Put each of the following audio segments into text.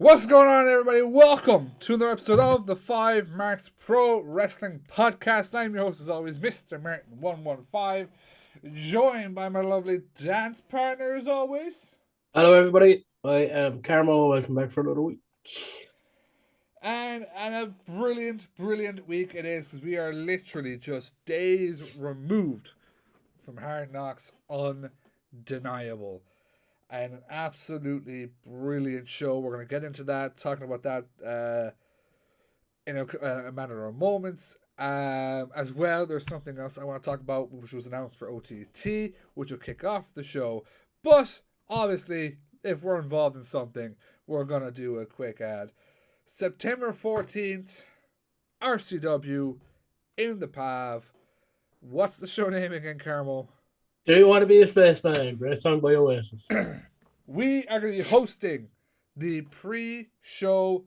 What's going on, everybody? Welcome to another episode of the Five Marks Pro Wrestling Podcast. I'm your host, as always, Mr. Martin115, joined by my lovely dance partner, as always. Hello, everybody. I am Carmo. Welcome back for another week. And a brilliant week it is, because we are literally just days removed from Hard Knocks Undeniable. And an absolutely brilliant show. We're going to get into that, talking about that in a matter of moments. As well, there's something else I want to talk about, which was announced for OTT, which will kick off the show. But, obviously, if we're involved in something, we're going to do a quick ad. September 14th, RCW, in the PAV. What's the show name again, Carmo? Do you want to be a spaceman? Great song by Oasis. We are going to be hosting the pre-show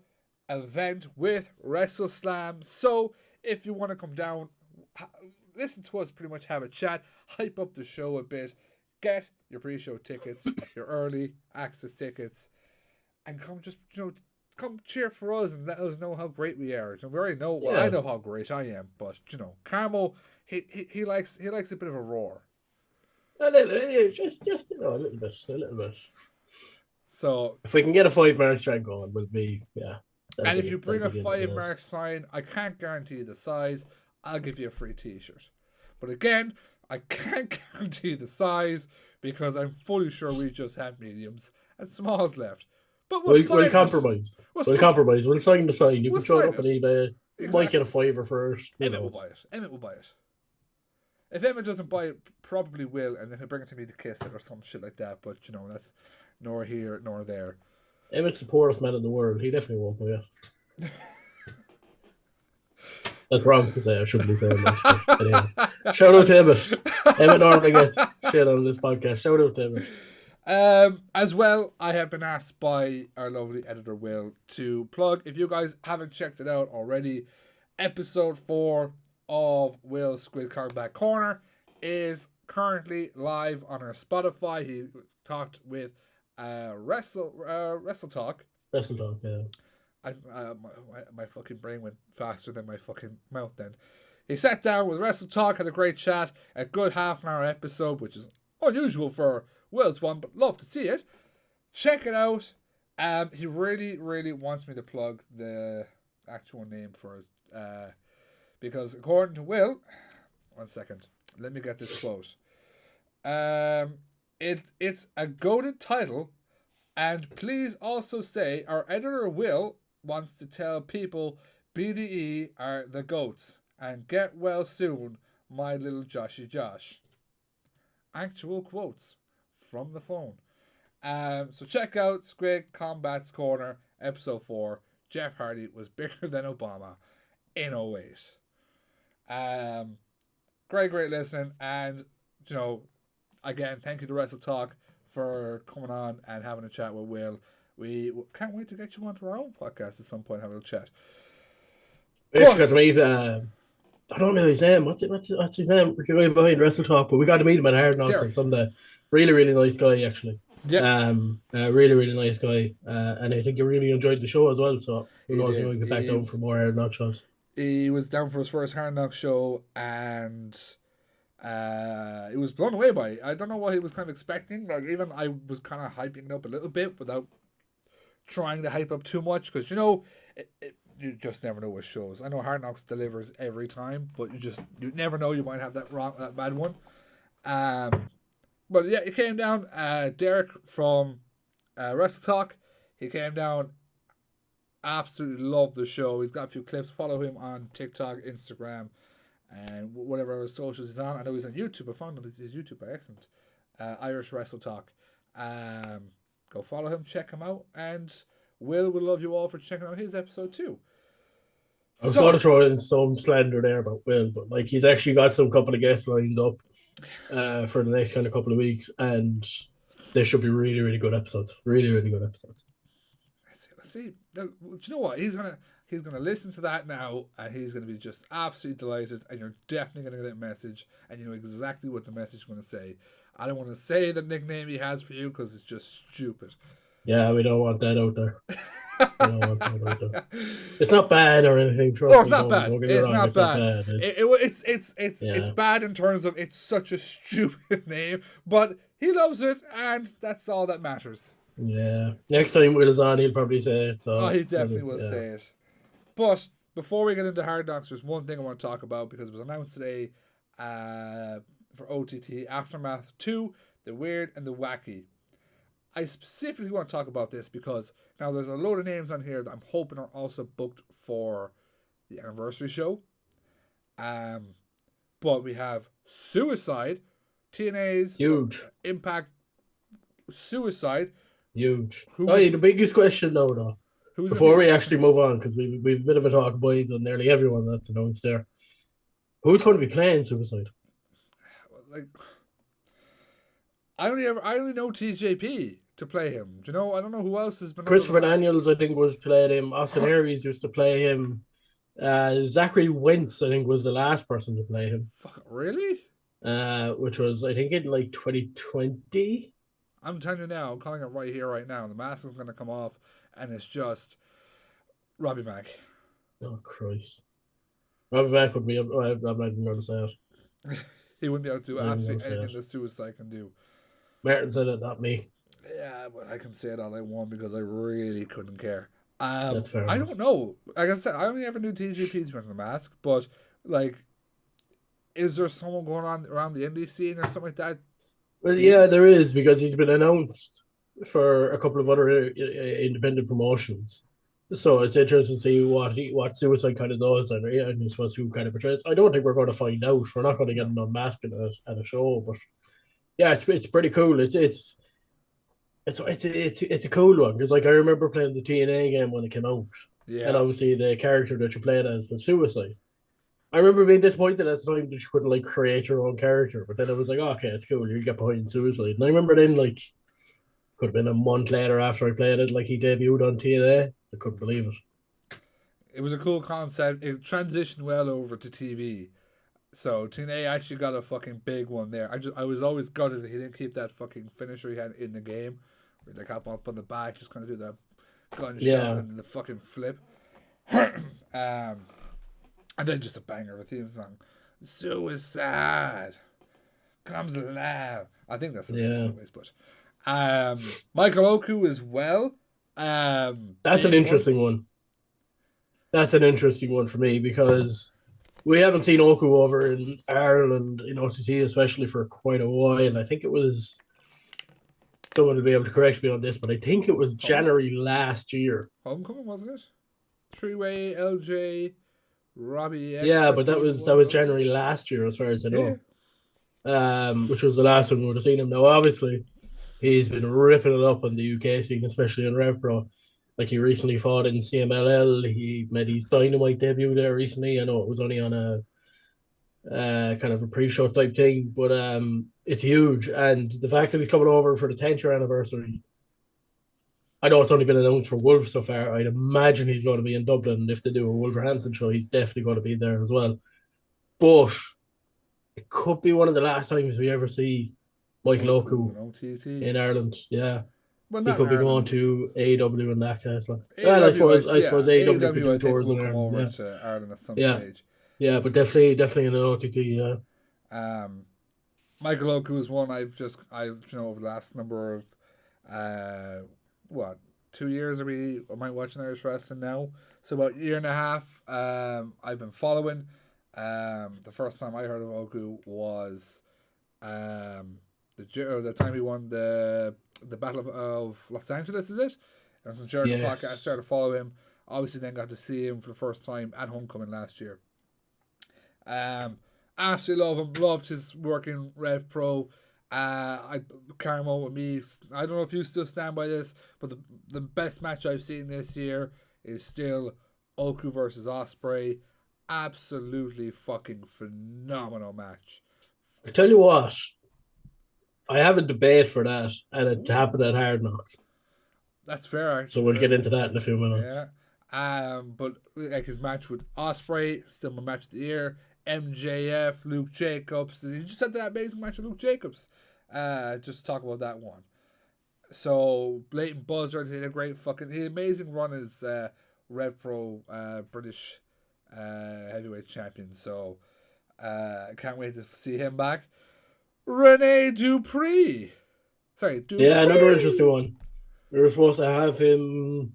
event with WrestleSlam. So, if you want to come down, listen to us pretty much have a chat, hype up the show a bit, get your pre-show tickets, your early access tickets, and come just, come cheer for us and let us know how great we are. We already know, well, I know how great I am, but, Carmo, he likes a bit of a roar. A little bit. So if we can get a 5 mark track going, we'll be, And if you bring a 5 mark sign, I can't guarantee the size. I'll give you a free t-shirt. But again, I can't guarantee the size because I'm fully sure we just have mediums and smalls left. But we'll compromise. We'll compromise. We'll sign the sign. You can throw it up on eBay. You might get a $5 first. Emmett will buy it. If Emmett doesn't buy it, probably will, and then he'll bring it to me to kiss it or some shit like that. But, that's nor here nor there. Emmett's the poorest man in the world. He definitely won't buy it. That's wrong to say. I shouldn't be saying that. Anyway, shout out to Emmett. Emmett normally gets shit on this podcast. Shout out to Emmett. As well, I have been asked by our lovely editor, Will, to plug, if you guys haven't checked it out already, episode 4 of Will's Squid Combat Corner is currently live on our Spotify. He talked with Wrestle Talk. Wrestle Talk, yeah. My fucking brain went faster than my fucking mouth then. He sat down with Wrestle Talk, had a great chat, a good half-an-hour episode, which is unusual for Will's one, but love to see it. Check it out. He really wants me to plug the actual name for it. Because according to Will, 1 second, let me get this quote. It's a goated title, and please also say our editor Will wants to tell people BDE are the goats, and get well soon, my little Joshy Josh. Actual quotes from the phone. So check out Squid Combat's Corner, episode 4. Jeff Hardy was bigger than Obama in 08. Great listen, and again, thank you to Wrestle Talk for coming on and having a chat with Will. We can't wait to get you onto our own podcast at some point, have a little chat. We actually got to meet I don't know his name. What's his name? We're going behind Wrestle Talk, but we got to meet him at Hard Knocks on Sunday. Really nice guy, actually. Yeah. Really nice guy. And I think he really enjoyed the show as well, so who knows, he might get back down for more Hard Knocks shows. He was down for his first Hard Knocks show, and he was blown away by it. I don't know what he was kind of expecting. Like, even I was kind of hyping it up a little bit without trying to hype up too much, because you just never know with shows. I know Hard Knocks delivers every time, but you never know, you might have that bad one. But yeah, he came down. Derek from Wrestle Talk, he came down. Absolutely love the show. He's got a few clips. Follow him on TikTok, Instagram, and whatever other socials he's on. I know he's on YouTube. I found his YouTube by accident. Irish Wrestle Talk. Go follow him, check him out, and Will love you all for checking out his episode too. I was going to throw in some slander there about Will, but he's actually got some couple of guests lined up for the next kind of couple of weeks, and they should be really good episodes. Really good episodes. Let's see. Do you know what? He's gonna listen to that now, and he's gonna be just absolutely delighted. And you're definitely gonna get a message, and you know exactly what the message is gonna say. I don't want to say the nickname he has for you because it's just stupid. Yeah, we don't want that out there. You know, I'm talking about that. It's not bad or anything. Oh, Trust it's me, not bad. don't get me It's wrong. not It's not bad. bad. It's Yeah, bad in terms of it's such a stupid name, but he loves it, and that's all that matters. yeah. Next time Will is on, he'll probably say it. Oh, So he definitely will yeah, say it. But before we get into Hard Knocks, there's one thing I want to talk about because it was announced today for OTT Aftermath 2, The Weird and the Wacky. I specifically want to talk about this because now there's a load of names on here that I'm hoping are also booked for the anniversary show. Um, but we have Suicide, TNA's huge, Impact Suicide, huge. who Oh, was yeah, the biggest question though, who was before in we actually move on, because we've a bit of a talk about nearly everyone that's announced there. Who's going to be playing Suicide? like I only know TJP to play him. Do you know? I don't know who else has been under the Christopher map. Daniels, I think, was playing him. Austin Aries used to play him. Zachary Wentz, I think, was the last person to play him. Fuck, really? Which was, I think, in like 2020. I'm telling you now, I'm calling it right here, right now. The mask is going to come off, and it's just Robbie Mack. Oh, Christ. Robbie Mack would be, I'm not even going to say it. He wouldn't be able to do I'm not even going to absolutely say it. anything that Suicide can do. Martin said it, not me. Yeah, but I can say it all I want because I really couldn't care. That's fair I enough. don't know. Like I said, I only ever knew TGP's wearing the mask, but like, is there someone going on around the indie scene or something like that? Well, yeah, Beef? there is, because he's been announced for a couple of other independent promotions. So it's interesting to see what Suicide kind of does, and I suppose who kind of portrays. I don't think we're going to find out. We're not going to get No. an unmasked at a show, but yeah, it's pretty cool. It's a cool one, because like I remember playing the TNA game when it came out, and Yeah. obviously the character that you played as the Suicide. I remember being disappointed at the time that you couldn't like create your own character, but then I was like, oh, okay, it's cool. You get behind Suicide, and I remember then like could have been a month later after I played it, like he debuted on TNA. I couldn't believe it. It was a cool concept. It transitioned well over to TV. So TNA actually got a fucking big one there. I was always gutted that he didn't keep that fucking finisher he had in the game. Where like up on the back, just kind of do the gunshot Yeah, and the fucking flip. And then just a banger of a theme song. Suicide comes alive. I think that's the names yeah. anyways, but Michael Oku as well. That's an Big one. interesting one. That's an interesting one for me, because we haven't seen Oku over in Ireland in OTT, especially for quite a while. I think it was, someone will be able to correct me on this, but I think it was Home January last year. Homecoming, wasn't it? Three-way LJ Robbie X, Yeah, I but that believe it was that was. was January last year, as far as I Yeah. know. Which was the last time we would have seen him. Now, obviously, he's been ripping it up on the UK scene, especially in RevPro. Like, he recently fought in CMLL. He made his Dynamite debut there recently. I know it was only on a kind of a pre-show type thing, but it's huge. And the fact that he's coming over for the 10th year anniversary, I know it's only been announced for Wolves so far. I'd imagine he's going to be in Dublin. If they do a Wolverhampton show, he's definitely going to be there as well. But it could be one of the last times we ever see Michael Oku Oku and OTT. in Ireland. Yeah, Well, he not in could be going Ireland. to AEW in that case. Like, well, AEW, I suppose yeah, AEW could AEW, do I think tours will in come Ireland. over Yeah, to Ireland at some yeah, stage. yeah, but definitely in an OTT. Yeah, Um, Michael Oku is one over the last number of what 2 years am I watching Irish wrestling now? So about a year and a half. I've been following. The first time I heard of Oku was the time he won the Battle of Los Angeles. Is it? And so during the podcast, I yes, started to follow him. Obviously, then got to see him for the first time at Homecoming last year. Um, Absolutely love him. Loved his work in Rev Pro. Carmo with me. I don't know if you still stand by this, but the best match I've seen this year is still Oku versus Osprey. Absolutely fucking phenomenal match. I tell you what, I have a debate for that, and it happened Ooh, at Hard Knocks. that's fair So actually. we'll get into that in a few minutes. Yeah. But like his match with Osprey, still my match of the year. MJF, Luke Jacobs. He just had that amazing match with Luke Jacobs. Just talk about that one. So blatant buzzard. He had a great fucking, he had an amazing run as Rev Pro British heavyweight champion. So can't wait to see him back. Rene Dupree. Sorry, Yeah, another interesting Dupree. one. We were supposed to have him.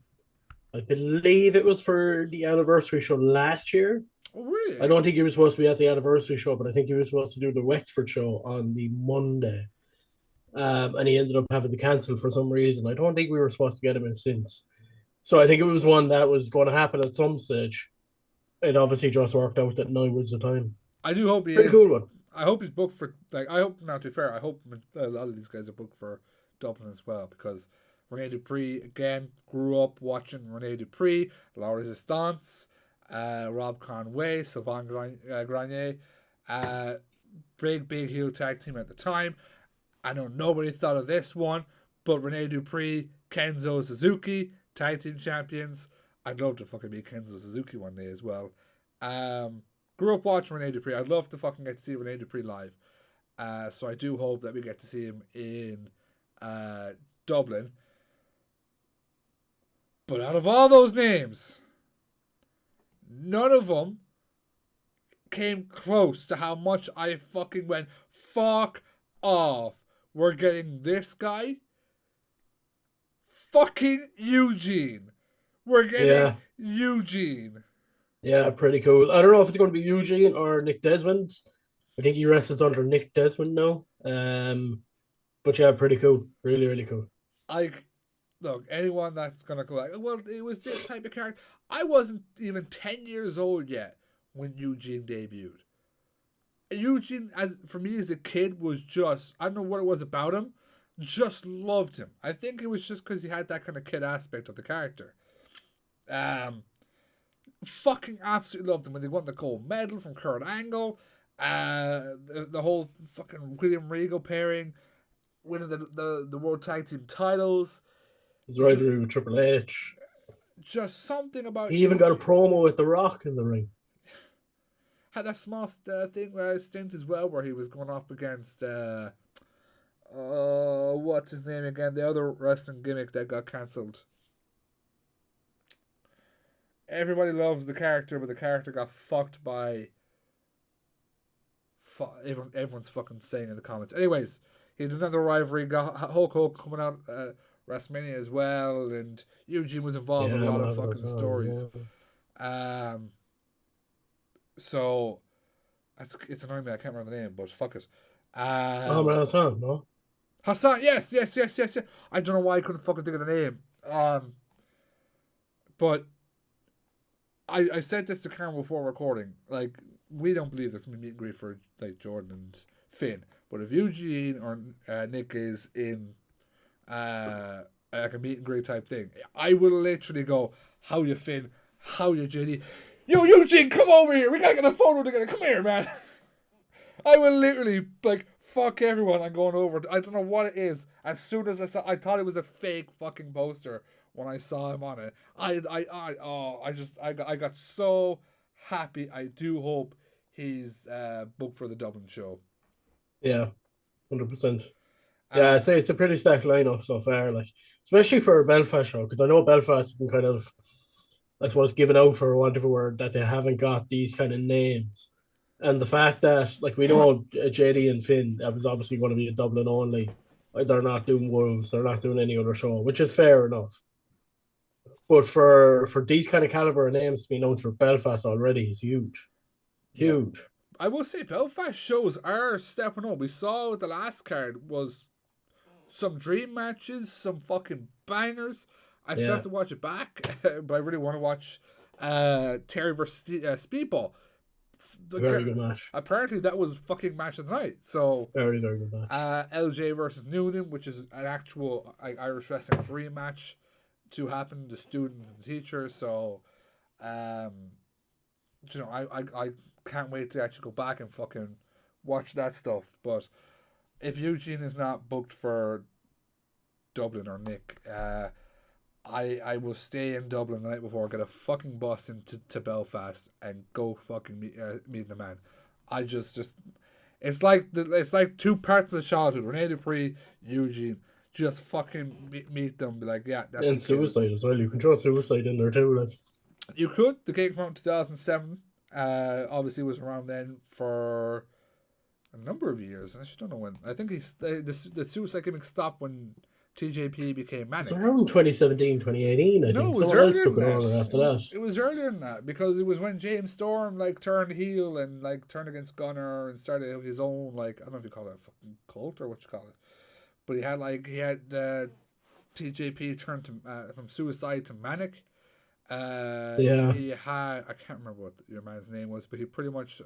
I believe it was for the anniversary show last year. Oh, I really? don't think he was supposed to be at the anniversary show, but I think he was supposed to do the Wexford show on the Monday. And he ended up having to cancel for some reason. I don't think we were supposed to get him in since. So I think it was one that was going to happen at some stage. It obviously just worked out that now was the time. I do hope he Pretty is. cool one. I hope he's booked for, like, I hope, not to be fair, I hope a lot of these guys are booked for Dublin as well, because Rene Dupree, again, grew up watching Rene Dupree, La Resistance, Rob Conway, Sylvain Grenier, uh, big heel tag team at the time. I know nobody thought of this one, but Rene Dupree, Kenzo Suzuki, tag team champions. I'd love to fucking meet Kenzo Suzuki one day as well. Grew up watching Rene Dupree. I'd love to fucking get to see Rene Dupree live. So I do hope that we get to see him in Dublin. But out of all those names, none of them came close to how much I fucking went, fuck off. We're getting this guy. Fucking Eugene. We're getting Yeah, Eugene. yeah, pretty cool. I don't know if it's going to be Eugene or Nick Desmond. I think he wrestles under Nick Desmond now. But yeah, pretty cool. Really, really cool. Like, look, anyone that's gonna go like, well, it was this type of character. I wasn't even 10 years old yet when Eugene debuted. Eugene, as for me as a kid, was just, I don't know what it was about him, just loved him. I think it was just because he had that kind of kid aspect of the character. Um, Fucking absolutely loved him when they won the gold medal from Kurt Angle. The whole fucking William Regal pairing, winning the World Tag Team titles. He's right Just, through with Triple H. just something about He even got a Eugene. promo with The Rock in the ring. Had that small thing stint as well where he was going up against what's his name again? The other wrestling gimmick that got cancelled. Everybody loves the character, but the character got fucked by. Everyone's fucking saying in the comments. Anyways, he had another rivalry. Got Hulk Hogan coming out WrestleMania as well, and Eugene was involved Yeah, in a lot of man, that's fucking on. stories. Yeah. Um, so it's annoying me. I can't remember the name, but fuck it. Oh, Um, man, that's on. No, Hassan, yes. I don't know why I couldn't fucking think of the name. But I said this to Carmo before recording. Like, we don't believe there's gonna be meet and greet for like Jordan and Finn. But if Eugene or Nick is in like a meet and greet type thing, I will literally go, "How you Finn? How you JD? Yo Eugene, come over here. We gotta get a photo together. Come here, man." I will literally like fuck everyone. I'm going over. I don't know what it is. As soon as I thought it was a fake fucking poster when I saw him on it. I got so happy. I do hope he's booked for the Dublin show. yeah, 100%. Yeah, Uh, I'd say it's a pretty stacked lineup so far, like especially for a Belfast show, because I know Belfast has been kind of, I suppose, given out for want of a word that they haven't got these kind of names, and the fact that like we know JD and Finn, that was obviously going to be a Dublin only. Like, they're not doing Wolves, they're not doing any other show, which is fair enough. But for these kind of caliber of names to be known for Belfast already is huge, yeah, huge. I will say Belfast shows are stepping up. We saw the last card was some dream matches, some fucking bangers. I still have Yeah, to watch it back, but I really want to watch Terry versus Speedball. very good match, Apparently, that was fucking match of the night. So, very very good match. LJ versus Noonan, which is an actual Irish wrestling dream match to happen to students and teachers. So, um, I can't wait to actually go back and fucking watch that stuff. But if Eugene is not booked for Dublin or Nick, I will stay in Dublin the night before, get a fucking bus into to Belfast, and go fucking meet the man. I just it's like two parts of childhood: Rene Dupree, Eugene. just fucking meet them. Be like, yeah, that's And the kid. Suicide as well. You can throw Suicide in there too. Like, You could. The game came out in 2007. Obviously, was around then for a number of years. I actually don't know when. I think the Suicide gimmick stopped when TJP became it's Manic. around 2017, 2018, I No, think. it was Someone else earlier took than it that. over after that. It was earlier than that because it was when James Storm like turned heel and like turned against Gunner and started his own like I don't know if you call it a fucking cult or what you call it, but he had TJP turned to from Suicide to Manic. Yeah. He had I can't remember what your man's name was, but he pretty much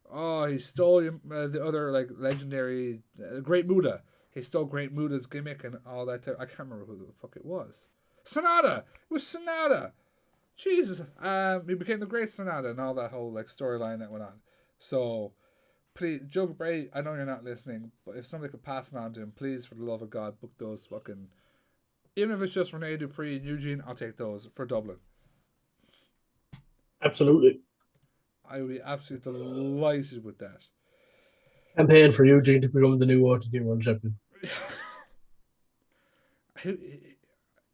he stole the other like legendary Great Muda. He stole Great Muda's gimmick and all that. I can't remember who the fuck it was. Sonata. It was Sonata. Jesus. He became the Great Sonata and all that whole like storyline that went on. So please, Joe Bray, I know you're not listening, but if somebody could pass it on to him, please, for the love of God, book those fucking. Even if it's just Rene Dupree and Eugene, I'll take those for Dublin. Absolutely. I would be absolutely delighted with that. I'm paying for Eugene to become the new OTT World Champion.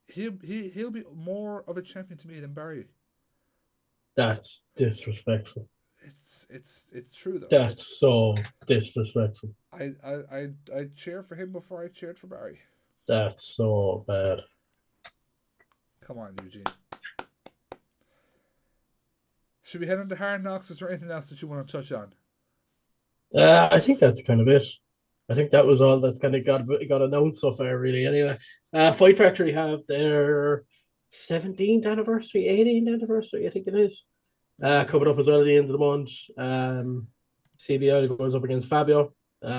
He'll be more of a champion to me than Barry. That's disrespectful. It's true though. That's so disrespectful. I cheer for him before I cheered for Barry. That's so bad. Come on, Eugene. Should we head into Hard Knocks? Is there anything else that you want to touch on? I think that's kind of it. I think that was all that's kind of got announced so far, really. Anyway, Fight Factory have their 17th anniversary, 18th anniversary, I think it is. Coming up as well at the end of the month. CBL goes up against Fabio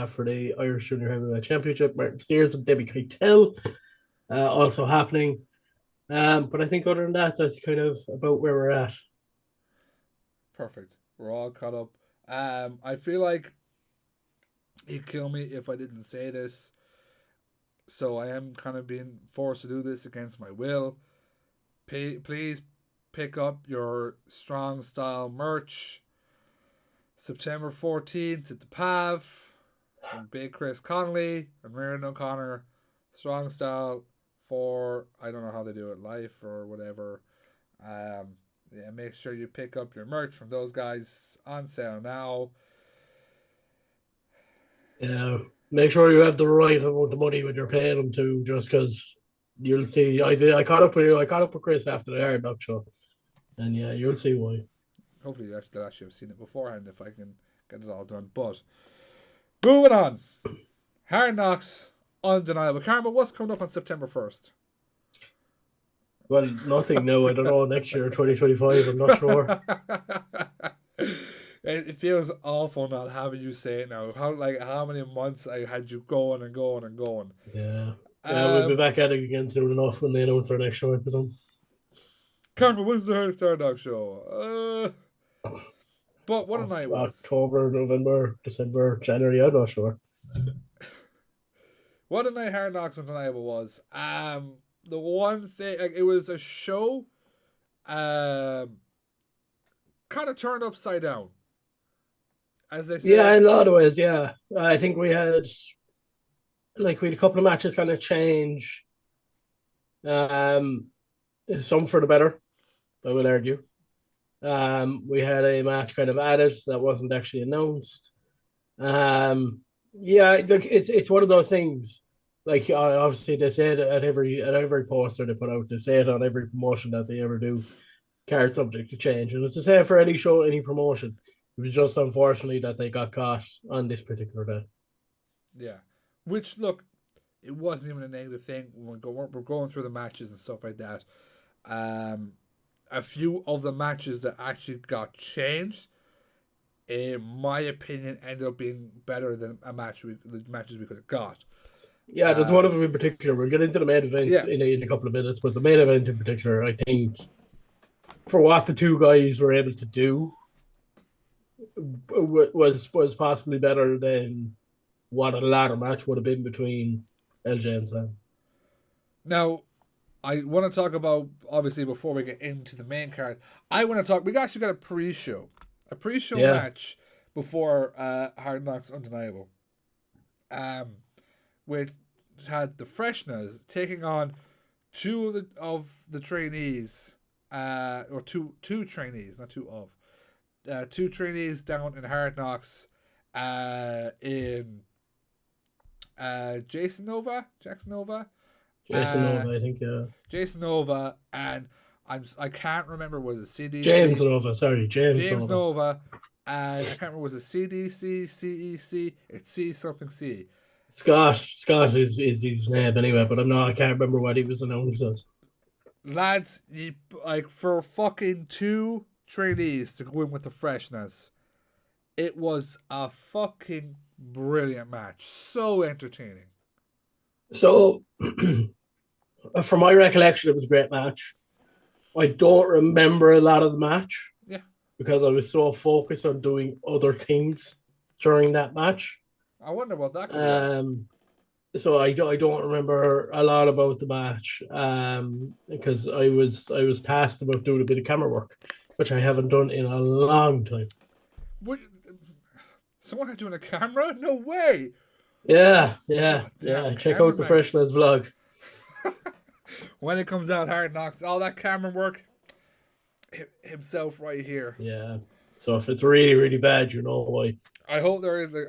for the Irish Junior Heavyweight Championship. Martin Steers and Debbie Keitel also happening. But I think other than that, that's kind of about where we're at. Perfect. We're all caught up. I feel like he'd kill me if I didn't say this. So I am kind of being forced to do this against my will. Please pick up your Strong Style merch. September 14th at the PAV. From Big Chris Connolly and Miriam O'Connor. Strong Style for, I don't know how they do it, Life or whatever. Yeah, make sure you pick up your merch from those guys on sale now. Yeah, make sure you have the right amount of money when you're paying them too. Just because you'll see, I caught up with you. I caught up with Chris after the Hard Knock show, and yeah, you'll see why. Hopefully, they'll actually have seen it beforehand if I can get it all done. But moving on, Hard Knocks, undeniable. Carmo, what's coming up on September 1st? Well, nothing now. I don't know. Next year, 2025, I'm not sure. It feels awful not having you say it now. How many months I had you going and going and going. Yeah. We'll be back at it again soon enough when they announce our next show episode. Carmo, when's the Third Dog show? But what a night was. October, November, December, January, I'm not sure. What a night Hard Knocks Undeniable was. The one thing, like, it was a show kind of turned upside down. As they say. Yeah, in a lot of ways, yeah. I think we had a couple of matches kind of change. Some for the better, I will argue. We had a match kind of added that wasn't actually announced. Yeah, look, it's one of those things. Like, obviously they say it at every poster they put out. They say it on every promotion that they ever do. Card subject to change, and it's the same for any show, any promotion. It was just unfortunately that they got caught on this particular day. Yeah, which, look, it wasn't even a negative thing. We're going through the matches and stuff like that. A few of the matches that actually got changed, in my opinion, ended up being better than the matches we could have got. Yeah, there's one of them in particular. We'll get into the main event in a couple of minutes, but the main event in particular, I think, for what the two guys were able to do, was possibly better than what a ladder match would have been between LJ and Sam. Now, I want to talk about, obviously, before we get into the main card, I want to talk, we actually got a pre-show match before Hard Knocks Undeniable. With had the Freshness taking on two of the trainees, or two trainees, not two of, two trainees down in Hard Knocks, in Jackson Nova, Jason Nova, I think. Jason Nova, and I can't remember, was it James CDC, Nova, sorry, James James Nova. Nova, and I can't remember, was it CDC, CEC, it's C something C. Scott is his name anyway, but I can't remember what he was announced as. Lads, you, like, for fucking two trainees to go in with the Freshness, it was a fucking brilliant match. So entertaining. So, from my recollection, it was a great match. I don't remember a lot of the match Yeah. because I was so focused on doing other things during that match. I wonder what that could be like. So I don't remember a lot about the match because I was tasked about doing a bit of camera work, which I haven't done in a long time. What, someone had doing a camera? No way. Yeah. God damn, Check out the cameraman. Freshness vlog. When it comes out, Hard Knocks, all that camera work, himself right here. Yeah. So if it's really, really bad, you know why. I hope there's a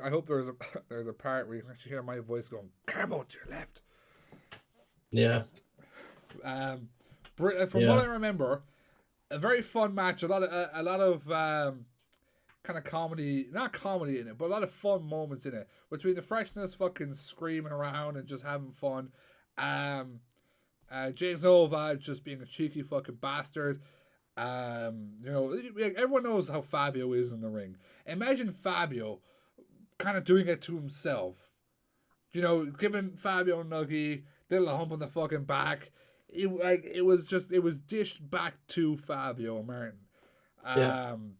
there's a part where you can actually hear my voice going, Carmo to your left. Yeah. From what I remember, a very fun match. A lot of kind of comedy, not comedy in it, but a lot of fun moments in it between the Freshness fucking screaming around and just having fun. James Nova just being a cheeky fucking bastard. Everyone knows how Fabio is in the ring. Imagine Fabio kind of doing it to himself. Giving Fabio Nuggy little hump on the fucking back. It was dished back to Fabio Martin. And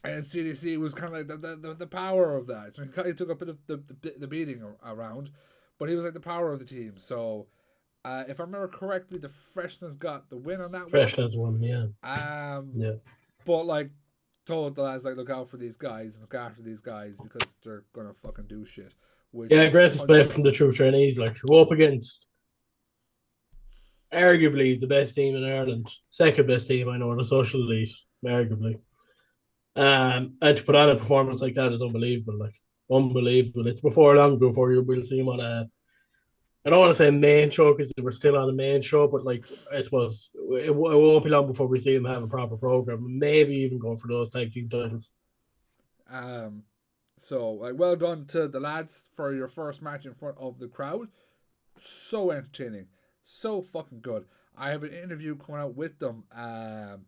CDC was kind of like the power of that. He took a bit of the beating around, but he was like the power of the team. So, if I remember correctly, the Freshness got the win on that Freshness won, yeah. Yeah. But like, told the lads, like, look out for these guys and look after these guys because they're gonna fucking do shit. Great display from the true trainees. Like, to go up against arguably the best team in Ireland, second best team I know, the Social Elite, arguably. And to put on a performance like that is unbelievable. Like, unbelievable. It's before you will see him on a, I don't want to say main show because we're still on the main show, but like, I suppose it won't be long before we see him have a proper program, maybe even go for those tag team titles. So, like, well done to the lads for your first match in front of the crowd. So entertaining, so fucking good. I have an interview coming out with them down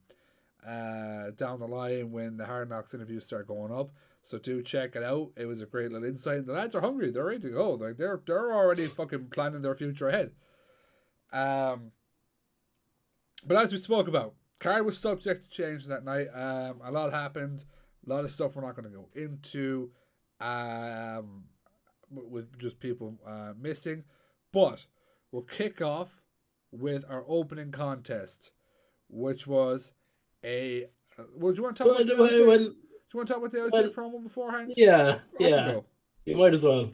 the line when the Hard Knocks interviews start going up. So do check it out. It was a great little insight. The lads are hungry. They're ready to go. Like, they're already fucking planning their future ahead. But as we spoke about, card was subject to change that night. A lot happened. A lot of stuff we're not going to go into. With just people missing. But we'll kick off with our opening contest, which was a. Well, do you want to talk about the LJ? Do you want to talk about the LJ promo beforehand? Yeah. You might as well.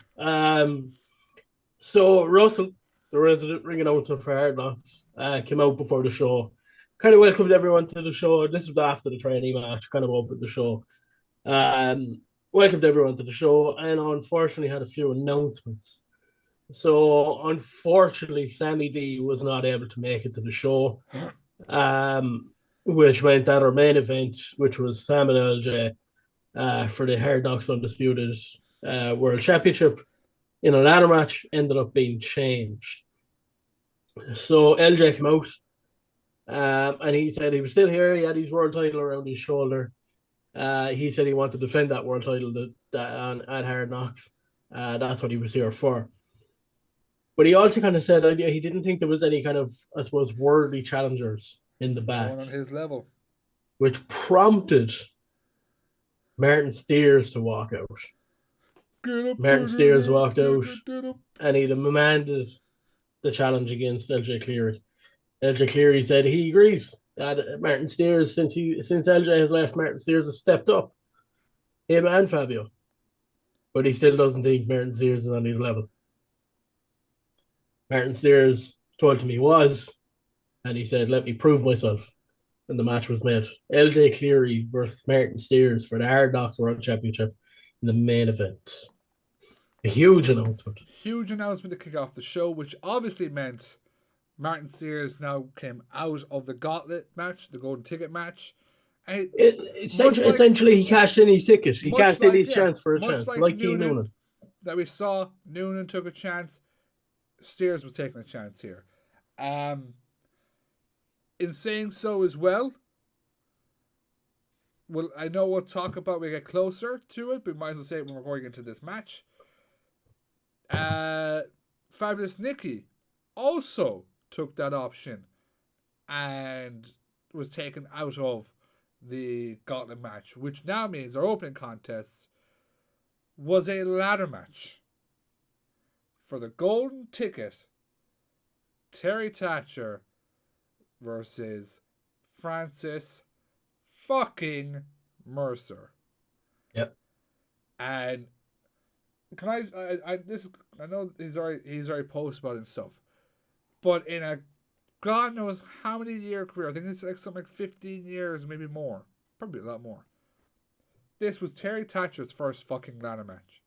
So Russell, the resident ring announcer for Hard Knocks, came out before the show. Kind of welcomed everyone to the show. This was after the trainee match, kind of opened the show. Welcomed everyone to the show, and unfortunately had a few announcements. So unfortunately, Sammy D was not able to make it to the show, which meant that our main event, which was Sam and LJ, for the Hard Knocks Undisputed World Championship, in a ladder match, ended up being changed. So LJ came out, and he said he was still here. He had his world title around his shoulder. He said he wanted to defend that world title at Hard Knocks. That's what he was here for. But he also kind of said he didn't think there was any kind of, I suppose, worthy challengers in the back. One on his level. Which prompted Martin Steers to walk out. Martin Steers walked out and he demanded the challenge against LJ Cleary. LJ Cleary said he agrees that Martin Steers, since LJ has left, Martin Steers has stepped up. Him and Fabio. But he still doesn't think Martin Steers is on his level. Martin Steers told him he was, and he said, "Let me prove myself." And the match was made. LJ Cleary versus Martin Steers for the Hard Knocks World Championship in the main event. A huge announcement. Huge announcement to kick off the show, which obviously meant Martin Steers now came out of the gauntlet match, the golden ticket match. And Essentially, he cashed in his ticket. He cashed in his chance for a much chance, like like Keane Noonan. That we saw, Noonan took a chance. Steers was taking a chance here. In saying so as well, well, I know we'll talk about when we get closer to it, but we might as well say it when we're going into this match. Fabulous Nikki also took that option and was taken out of the gauntlet match, which now means our opening contest was a ladder match for the golden ticket. Terry Thatcher versus Francis fucking Mercer. Yep. And can I know he's already posted about it and stuff, but in a God knows how many year career, I think it's like something like 15 years, maybe more, probably a lot more. This was Terry Thatcher's first fucking ladder match.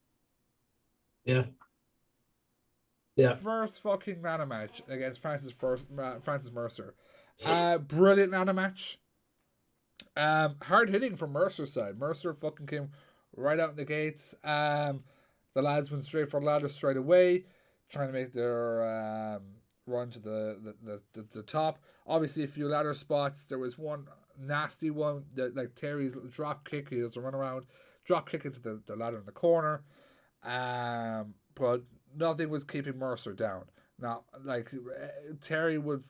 Yeah. Yeah. First fucking ladder match against Francis Mercer. Brilliant ladder match. Hard hitting from Mercer's side. Mercer fucking came right out in the gates. The lads went straight for the ladder straight away, trying to make their run to the top. Obviously, a few ladder spots. There was one nasty one that like Terry's drop kick. He has to run around, drop kick into the ladder in the corner. But nothing was keeping Mercer down. Now, like Terry would,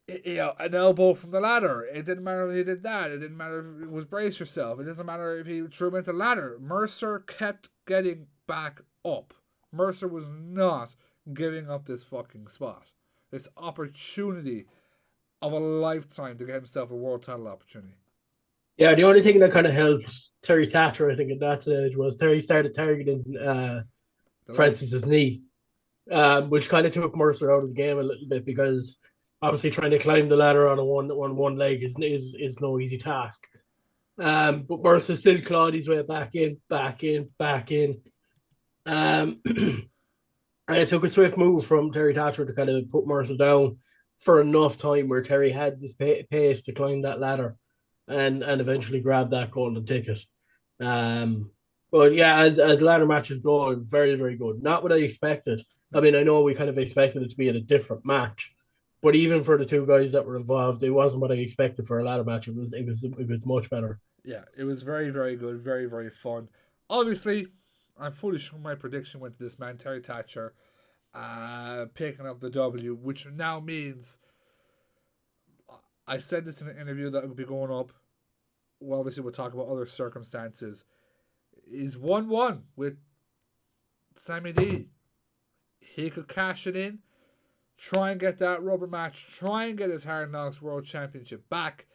an elbow from the ladder. It didn't matter if he did that. It didn't matter if it was brace yourself. It doesn't matter if he threw him into the ladder. Mercer kept getting back up. Mercer was not giving up this fucking spot. This opportunity of a lifetime to get himself a world title opportunity. Yeah, the only thing that kind of helped Terry Thatcher, I think, at that stage was Terry started targeting Francis's knee, which kind of took Mercer out of the game a little bit because obviously trying to climb the ladder on one leg is no easy task. But Mercer still clawed his way back in. And it took a swift move from Terry Thatcher to kind of put Mercer down for enough time where Terry had this pace to climb that ladder and eventually grab that golden ticket. But yeah, as ladder matches go, very, very good. Not what I expected. I mean, I know we kind of expected it to be at a different match, but even for the two guys that were involved, it wasn't what I expected for a ladder match. It was much better. Yeah, it was very, very good, very, very fun. Obviously, I'm fully sure my prediction went to this man, Terry Thatcher, picking up the W, which now means, I said this in an interview that will be going up, well, obviously we'll talk about other circumstances, is 1-1 with Sammy D. He could cash it in, try and get that rubber match, try and get his Hard Knocks World Championship back,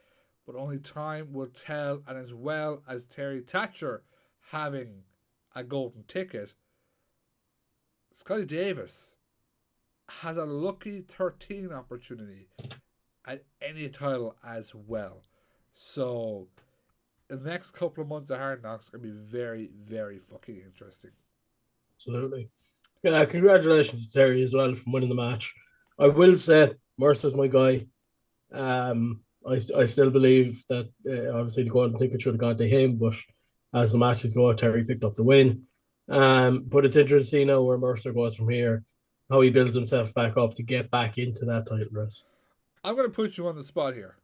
but only time will tell, and as well as Terry Thatcher having a golden ticket, Scotty Davis has a lucky 13 opportunity at any title as well. So the next couple of months of Hard Knocks are going to be very, very fucking interesting. Absolutely. Yeah, congratulations to Terry as well for winning the match. I will say Mercer's my guy. I still believe that obviously the golden ticket should have gone to him, but as the matches go, Terry picked up the win. But it's interesting to see now where Mercer goes from here, how he builds himself back up to get back into that title race. I'm going to put you on the spot here.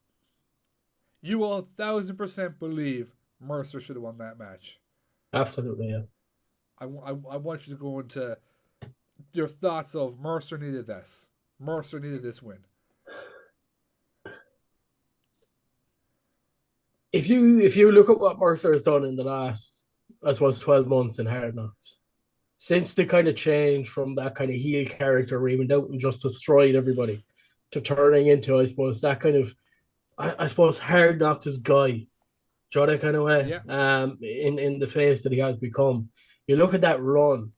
You will 1,000% believe Mercer should have won that match. Absolutely, yeah. I want you to go into your thoughts of Mercer needed this. Mercer needed this win. If you look at what Mercer has done in the last, I suppose, 12 months in Hard Knocks, since the kind of change from that kind of heel character where he went out and just destroyed everybody to turning into, I suppose, that kind of, I suppose, Hard Knocks' guy, draw that kind of way, yeah. In the face that he has become. You look at that run,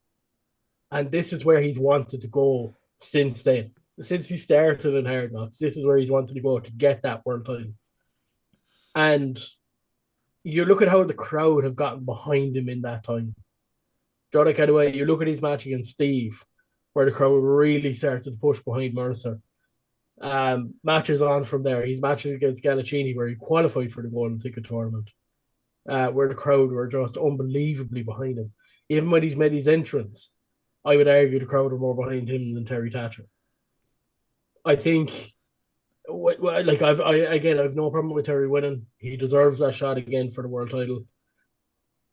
And this is where he's wanted to go since then. Since he started in Hard Knocks, this is where he's wanted to go to get that world title. And you look at how the crowd have gotten behind him in that time. Jordan Cadway, you look at his match against Steve, where the crowd really started to push behind Mercer. Matches on from there. His matches against Galacini, where he qualified for the Golden Ticket tournament, where the crowd were just unbelievably behind him. Even when he's made his entrance, I would argue the crowd were more behind him than Terry Thatcher. I think, like I've no problem with Terry winning. He deserves that shot again for the world title.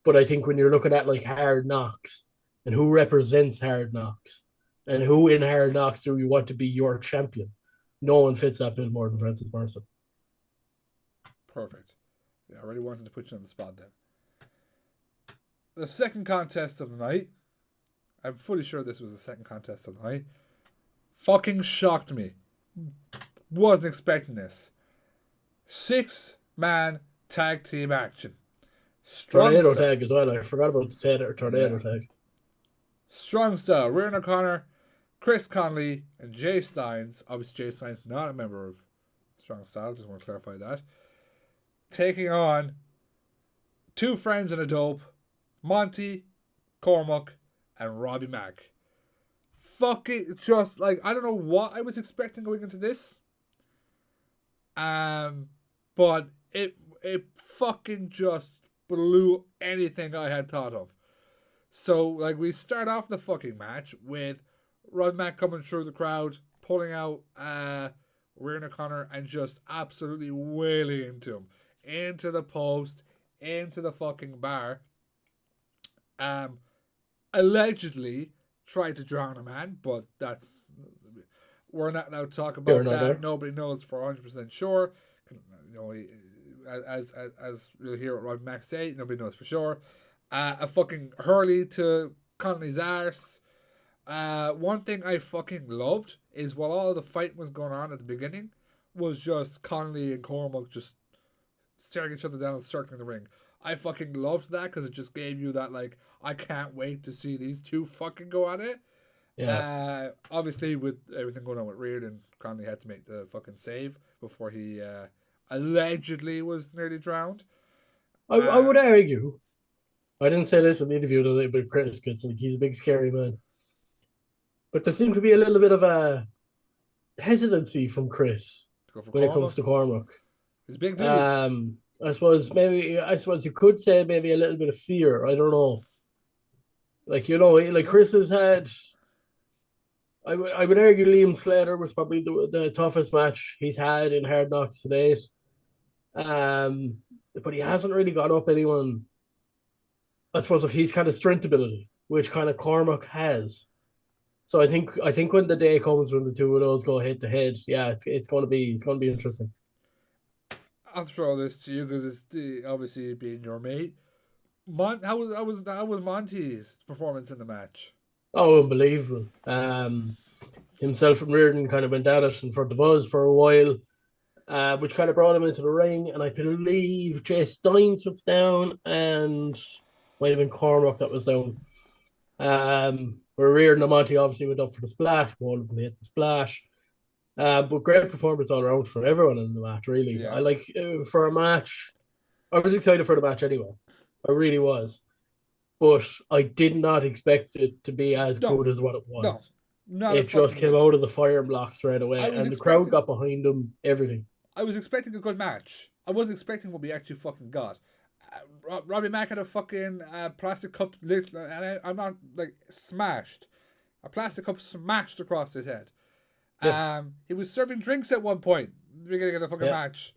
But I think when you're looking at like Hard Knocks and who represents Hard Knocks and who in Hard Knocks do you want to be your champion, no one fits that bill more than Francis Mercer. Perfect. Yeah, I already wanted to put you on the spot then. The second contest of the night, I'm fully sure this was the second contest of the night, fucking shocked me. Wasn't expecting this. 6-man tag team action. Tornado tag as well. I forgot about the tornado tag. Strong style. Ryan O'Connor, Chris Conley, and Jay Steins. Obviously, Jay Steins not a member of Strong Style. Just want to clarify that. Taking on two friends and a dope, Monty, Cormac, and Robbie Mack. Fucking just like I don't know what I was expecting going into this. But it fucking just blew anything I had thought of. So like we start off the fucking match with Robbie Mack coming through the crowd, pulling out Ryan O'Connor and just absolutely wailing into him. Into the post, into the fucking bar. Allegedly tried to drown a man, but we're not allowed to talk about that. There. Nobody knows for 100% sure. You know, as you'll hear what Robbie Mack say, nobody knows for sure. A fucking hurley to Conley's arse. One thing I fucking loved is while all the fighting was going on at the beginning, was just Conley and Cormac just staring each other down and circling the ring. I fucking loved that because it just gave you that like I can't wait to see these two fucking go at it. Yeah. Obviously with everything going on with Reardon, Conley had to make the fucking save before he allegedly was nearly drowned. I would argue. I didn't say this in the interview a little bit, Chris, because like, he's a big scary man. But there seemed to be a little bit of a hesitancy from Chris when it comes to Cormac. He's a big dude. I suppose you could say maybe a little bit of fear. I don't know. Like like Chris has had. I would argue Liam Slater was probably the toughest match he's had in Hard Knocks to date. But he hasn't really got up anyone. I suppose if he's kind of strength ability, which kind of Cormac has. So I think when the day comes when the two of those go head to head, yeah, it's going to be interesting. I'll throw this to you because it's obviously being your mate. How was Monty's performance in the match? Oh, unbelievable! Himself and Reardon kind of went at it in front of us for a while, which kind of brought him into the ring. And I believe Jay Steins was down, and might have been Cormac that was down. Where Reardon and Monty obviously went up for the splash. One of them hit the splash. But great performance all around for everyone in the match, really. Yeah. I like for a match. I was excited for the match anyway. I really was. But I did not expect it to be as good as what it was. No, it just came out of the fire block straight away. And the crowd got behind them, everything. I was expecting a good match. I wasn't expecting what we actually fucking got. Robbie Mack had a fucking plastic cup, and I'm not like smashed. A plastic cup smashed across his head. Yeah. He was serving drinks at one point at the beginning of the fucking match.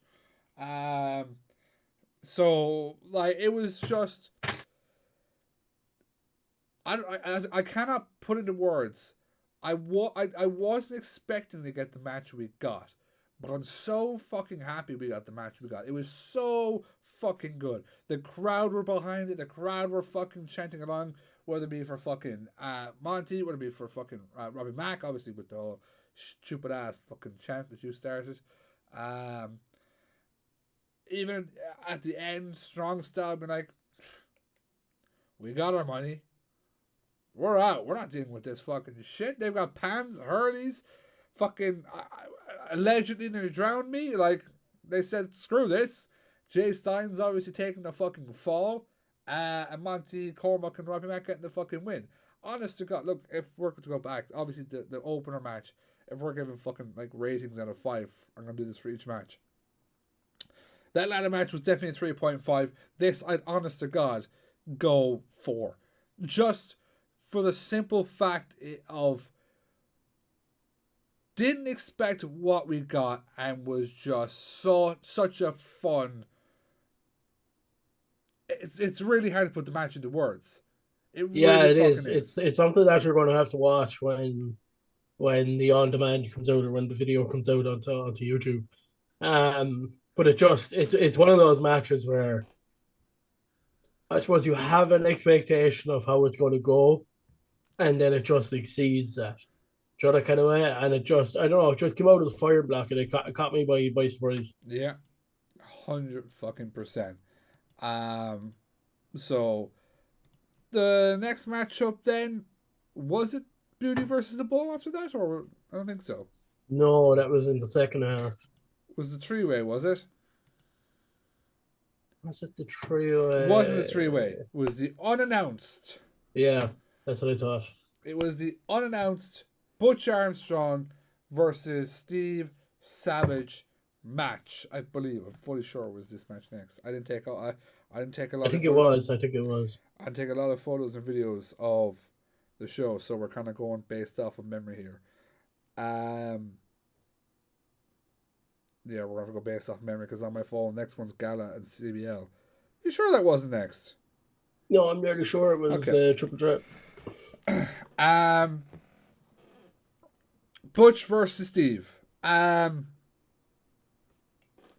So like it was just I cannot put into words. I wasn't expecting to get the match we got, but I'm so fucking happy we got the match we got. It was so fucking good. The crowd were behind it. The crowd were fucking chanting along, whether it be for fucking Monty, whether it be for fucking Robbie Mack, obviously with the whole stupid ass fucking chant that you started. Even at the end, Strong Style being like, we got our money. We're out. We're not dealing with this fucking shit. They've got pans, hurleys, fucking allegedly nearly drowned me. Like, they said, screw this. Jay Stein's obviously taking the fucking fall. And Monty Cormack and Robbie Mack getting the fucking win. Honest to God, look, if we're to go back, obviously the opener match, if we're giving fucking like ratings out of 5, I'm going to do this for each match. That ladder match was definitely a 3.5. This, I'd honest to God, go 4. Just for the simple fact of didn't expect what we got and was just such a fun. It's really hard to put the match into words. It Yeah, really it is. fucking is. It's something that you're going to have to watch when the on demand comes out or when the video comes out onto YouTube. But it's one of those matches where I suppose you have an expectation of how it's going to go, and then it just exceeds that. Do you know that kind of way? And it just, I don't know, it just came out of the fire block and it caught me by surprise. Yeah, 100%. So the next matchup then, was it Beauty versus the Bull after that, or I don't think so. No, that was in the second half. Was the 3-way? Was it? Was it the trio? It wasn't the 3-way. It was the unannounced. Yeah, that's what I thought. It was the unannounced Butch Armstrong versus Steve Savage match. I believe. I'm fully sure it was this match next. I didn't take I didn't take a lot. I think it was. I think it was. I didn't take a lot of photos and videos of the show, so we're kind of going based off of memory here. Yeah, we're gonna go based off memory because on my phone, next one's Gala and CBL. You sure that wasn't next? No, I'm nearly sure it was Triple Threat. Butch versus Steve.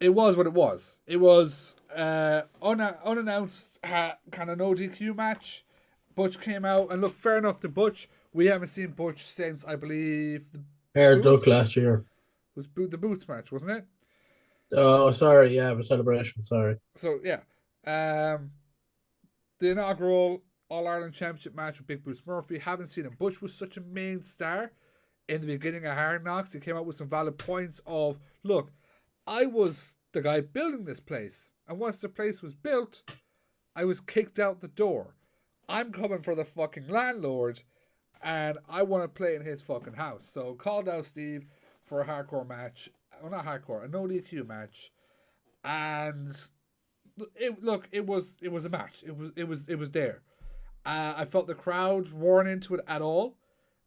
It was what it was. It was unannounced, kind of no DQ match. Butch came out and looked fair enough to Butch. We haven't seen Butch since I believe the Hair Duck last year. It was the Boots match, wasn't it? Oh, sorry. Yeah, it was Celebration. Sorry. So yeah, the inaugural All Ireland Championship match with Big Bruce Murphy. Haven't seen him. Butch was such a main star in the beginning of Hard Knocks. He came out with some valid points of, look, I was the guy building this place, and once the place was built, I was kicked out the door. I'm coming for the fucking landlord, and I want to play in his fucking house. So called out Steve for a hardcore match. Well, not hardcore, a no DQ match, and it was a match. It was there. I felt the crowd weren't into it at all.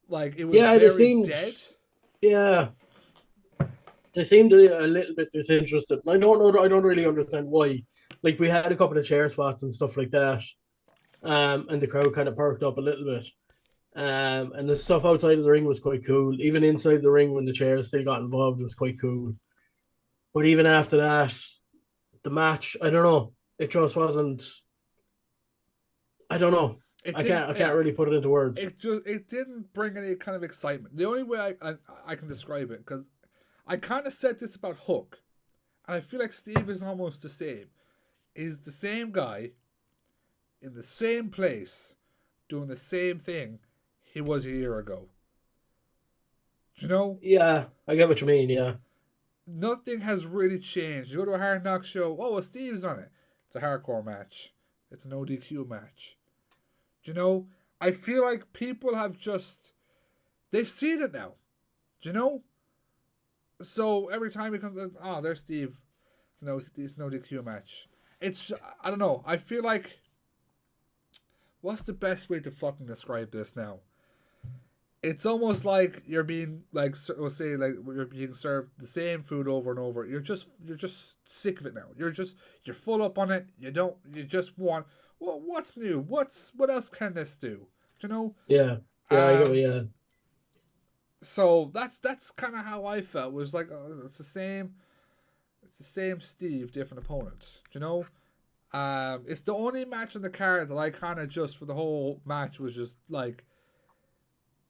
Like it was very dead. Yeah, they seemed a little bit disinterested. I don't know. I don't really understand why. Like we had a couple of chair spots and stuff like that, and the crowd kind of perked up a little bit. And the stuff outside of the ring was quite cool. Even inside the ring when the chairs still got involved was quite cool. But even after that, the match, I don't know. It just wasn't. I don't know. I can't really put it into words. It didn't bring any kind of excitement. The only way I can describe it, because I kind of said this about Hook, and I feel like Steve is almost the same. He's the same guy in the same place doing the same thing he was a year ago. Do you know? Yeah, I get what you mean, yeah. Nothing has really changed. You go to a Hard Knock show, oh, well, Steve's on it. It's a hardcore match. It's an ODQ match. Do you know? I feel like people have just... They've seen it now. Do you know? So every time he comes, oh, there's Steve. It's an ODQ match. It's, I don't know. I feel like... What's the best way to fucking describe this now? It's almost like you're being like, we'll say like you're being served the same food over and over. You're just sick of it now. You're full up on it. You just want, well, what's new? What else can this do? Do you know? Yeah. I go, yeah. So that's kind of how I felt. It was like it's the same Steve, different opponent. Do you know? It's the only match on the card that I kind of just for the whole match was just like.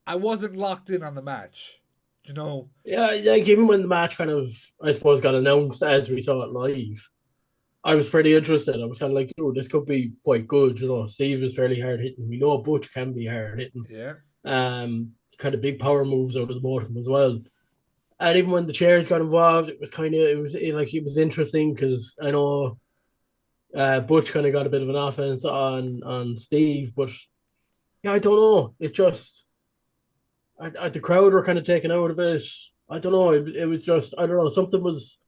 I wasn't locked in on the match, you know. Yeah, like even when the match kind of, I suppose, got announced as we saw it live, I was pretty interested. I was kind of like, oh, this could be quite good. Steve is fairly hard hitting. We know Butch can be hard hitting. Yeah. Kind of big power moves out of the both of them as well. And even when the chairs got involved, it was interesting because I know Butch kind of got a bit of an offense on Steve, but yeah, I don't know. It just the crowd were kind of taken out of it. I don't know. It was just I don't know. Something was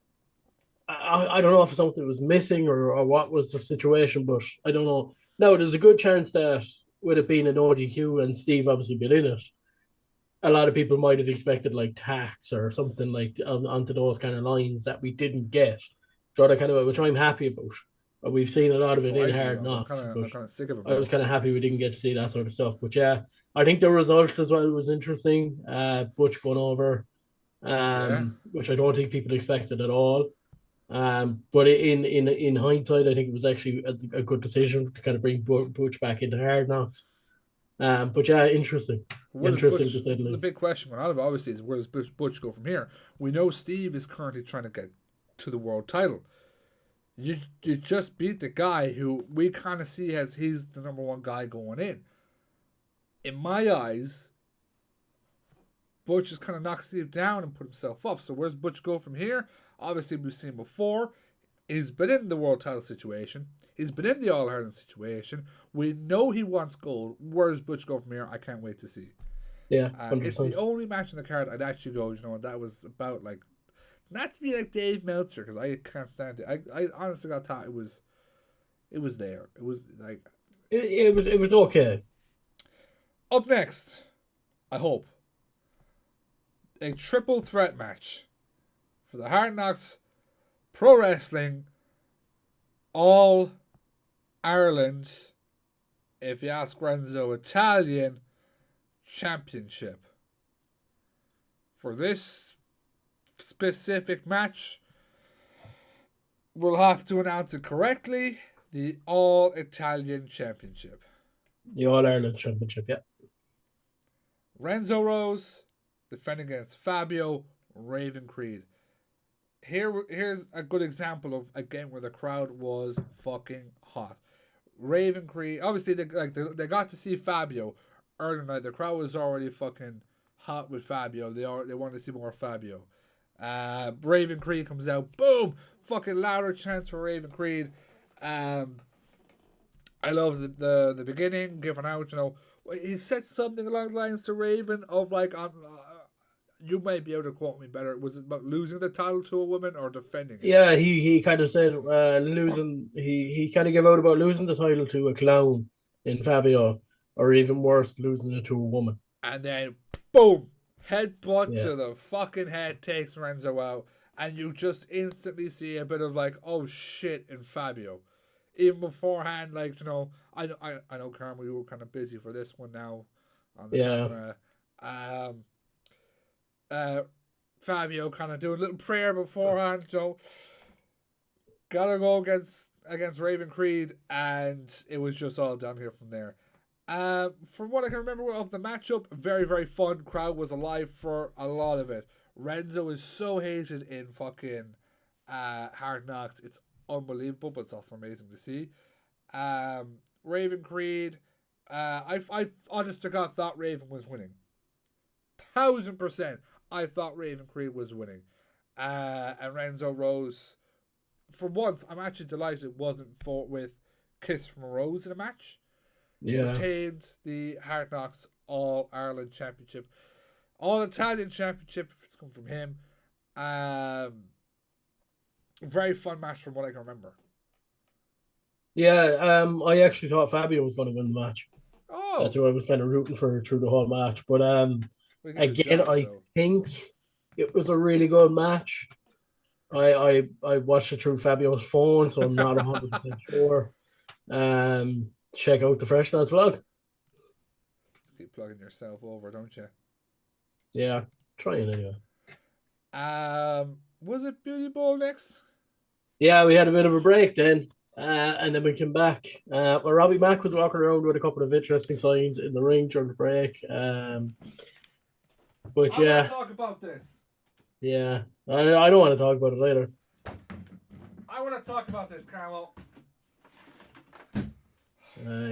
I don't know if something was missing or what was the situation, but I don't know. No, there's a good chance that with it being an ODQ and Steve obviously been in it, a lot of people might have expected like tax or something like onto those kind of lines that we didn't get. So that kind of which I'm happy about. We've seen a lot of it in Surprisingly, Hard Knocks, but I'm kind of sick of it, I was bro. kind of happy we didn't get to see that sort of stuff. But yeah, I think the result as well was interesting. Butch going over, Yeah. which I don't think people expected at all. But in hindsight, I think it was actually a good decision to kind of bring Butch back into Hard Knocks. But yeah, Where does interesting to Butch? say the The big least. question going out of it obviously is where does Butch go from here? We know Steve is currently trying to get to the world title. You just beat the guy who we kind of see as he's the number one guy going in. In my eyes, Butch just kind of knocked Steve down and put himself up. So where's Butch go from here? Obviously, we've seen before. He's been in the world title situation. He's been in the All Ireland situation. We know he wants gold. Where's Butch go from here? I can't wait to see. Yeah, It's 100%. the only match in the card I'd actually go, that was about like, not to be like Dave Meltzer, because I can't stand it. I honestly got thought it was there. It was like, It was okay. up next, I hope, a triple threat match for the Hard Knocks Pro Wrestling All Ireland, if you ask Renzo, Italian Championship. For this specific match, we'll have to announce it correctly, the All Italian Championship. The All Ireland Championship, yeah. Renzo Rose defending against Fabio Raven Creed. Here's a good example of a game where the crowd was fucking hot. Raven Creed, obviously they got to see Fabio earlier night. The crowd was already fucking hot with Fabio. They wanted to see more Fabio. Raven Creed comes out, boom, fucking louder chants for Raven Creed. I love the beginning, giving out, he said something along the lines to Raven of like, you might be able to quote me better. Was it about losing the title to a woman or defending it? Yeah, he kind of said losing. He kind of gave out about losing the title to a clown in Fabio, or even worse, losing it to a woman. And then, boom, headbutt Yeah, to the fucking head takes Renzo out, and you just instantly see a bit of like, oh shit, in Fabio. Even beforehand, like, I know, Carmo, you were kind of busy for this one now on the yeah, camera. Um, uh, Fabio kind of doing a little prayer beforehand, gotta go against Raven Creed, and it was just all down here from there. From what I can remember of the matchup, very very fun. Crowd was alive for a lot of it. Renzo is so hated in fucking Hard Knocks. It's unbelievable, but it's also amazing to see. Raven Creed. I honest to God thought Raven was winning. 1,000%. I thought Raven Creed was winning. And Renzo Rose. For once, I'm actually delighted it wasn't fought with Kiss from a Rose in a match. yeah, Retained the Hard Knocks All Ireland Championship. All Italian Championship, if it's come from him. Very fun match from what I can remember. yeah. I actually thought Fabio was going to win the match. That's Oh, who I was kind of rooting for through the whole match. But we give it a again, Josh I though. think it was a really good match. I watched it through Fabio's phone, so I'm not 100% sure. Check out the Fresh Lads vlog. Keep plugging yourself over, don't you? Yeah, trying anyway. Was it Beauty Bowl next? Yeah, we had a bit of a break then, and then we came back. Well, Robbie Mack was walking around with a couple of interesting signs in the ring during the break. But I want to yeah, talk about this. yeah, I don't want to talk about it later. I want to talk about this, Carmo.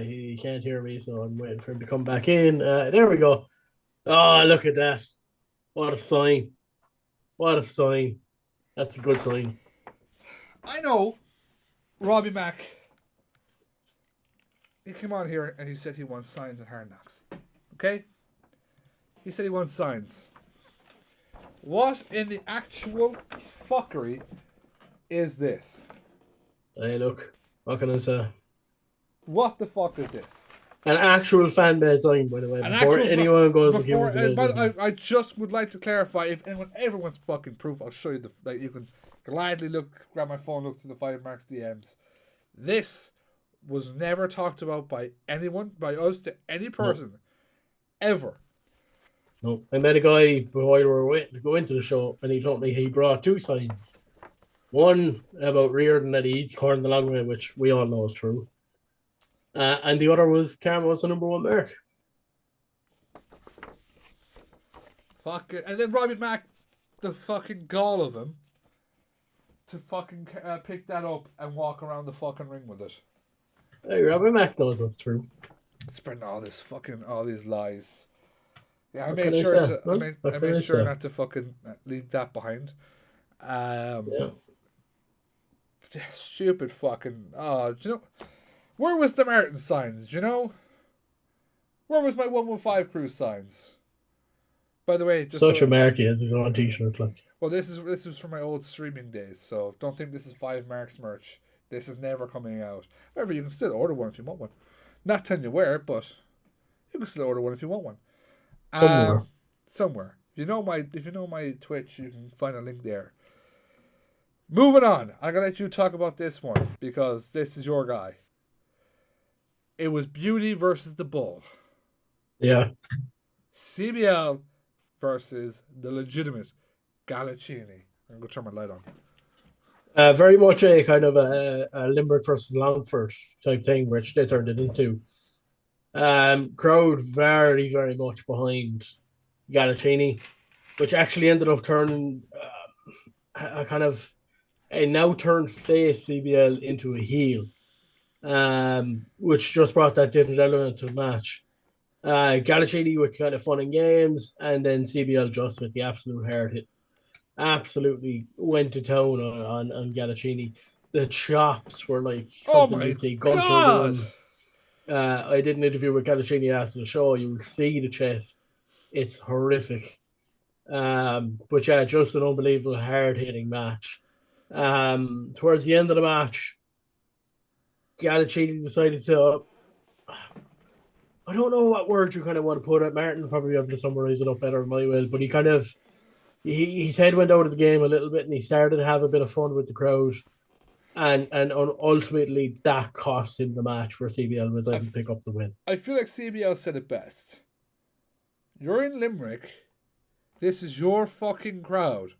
He can't hear me, so I'm waiting for him to come back in. There we go. Oh, look at that. What a sign. What a sign. That's a good sign. I know Robbie Mack. He came on here and he said he wants signs and Hard Knocks. Okay? He said he wants signs. What in the actual fuckery is this? Hey, look. What can I say? What the fuck is this? An actual fan made sign, by the way. An Before actual anyone goes to before, give us I just would like to clarify, if anyone ever wants fucking proof, I'll show you the, like, you can gladly grab my phone, look through the TheFiveMarks DMs. This was never talked about by anyone, by us to any person, ever. No, I met a guy while we were waiting to go into the show, and he told me he brought 2 signs. One about Reardon that he eats corn the long way, which we all know is true. And the other was Carmo's the #1 mark. Fuck it. And then Robbie Mack, the fucking gall of him, to fucking pick that up and walk around the fucking ring with it. Hey, Robbie Mack knows that's true. Spreading all these lies. Yeah, I What made can I sure say? to. Huh? I What can made I sure say? not to fucking leave that behind. Yeah. Stupid fucking. Oh, do you know? Where was the Martin signs? Do you know? Where was my 115 crew signs? By the way, just Such so, a mark, he has his own t-shirt. Like. well, this is from my old streaming days, so don't think this is TheFiveMarks merch. This is never coming out. However, you can still order one if you want one. Not telling you where, but you can still order one if you want one. Somewhere. Somewhere. If you know my Twitch, you can find a link there. Moving on. I'm gonna let you talk about this one because this is your guy. It was Beauty versus the Bull. Yeah. CBL versus the legitimate Galacini. I'm gonna turn my light on. Very much a kind of a Limerick versus Longford type thing, which they turned it into. Crowd very, very much behind Galacini, which actually ended up turning a kind of a now turned face CBL into a heel, which just brought that different element to the match. Galacini with kind of fun and games, and then CBL just with the absolute hard hit. Absolutely went to town on Galacini. The chops were like Oh something my you'd see Gunter god! doing. I did an interview with Galacini after the show. You will see the chest. It's horrific. But yeah, just an unbelievable hard hitting match. Towards the end of the match, Galacini decided to. I don't know what word you kind of want to put it. Martin will probably be able to summarize it up better than I will, but he kind of his head went out of the game a little bit, and he started to have a bit of fun with the crowd, and ultimately that cost him the match where CBL was able to pick up the win. I feel like CBL said it best. You're in Limerick. This is your fucking crowd.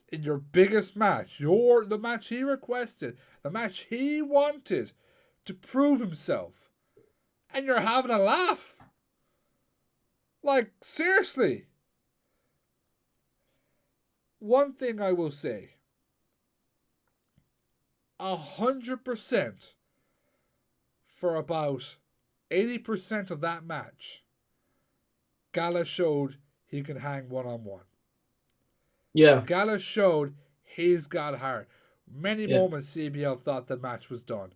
In your biggest match, the match he requested, the match he wanted to prove himself, and you're having a laugh. Like, seriously. One thing I will say, 100% for about 80% of that match, Gala showed he can hang one-on-one. Yeah. Gala showed he's got heart. Many moments CBL thought the match was done.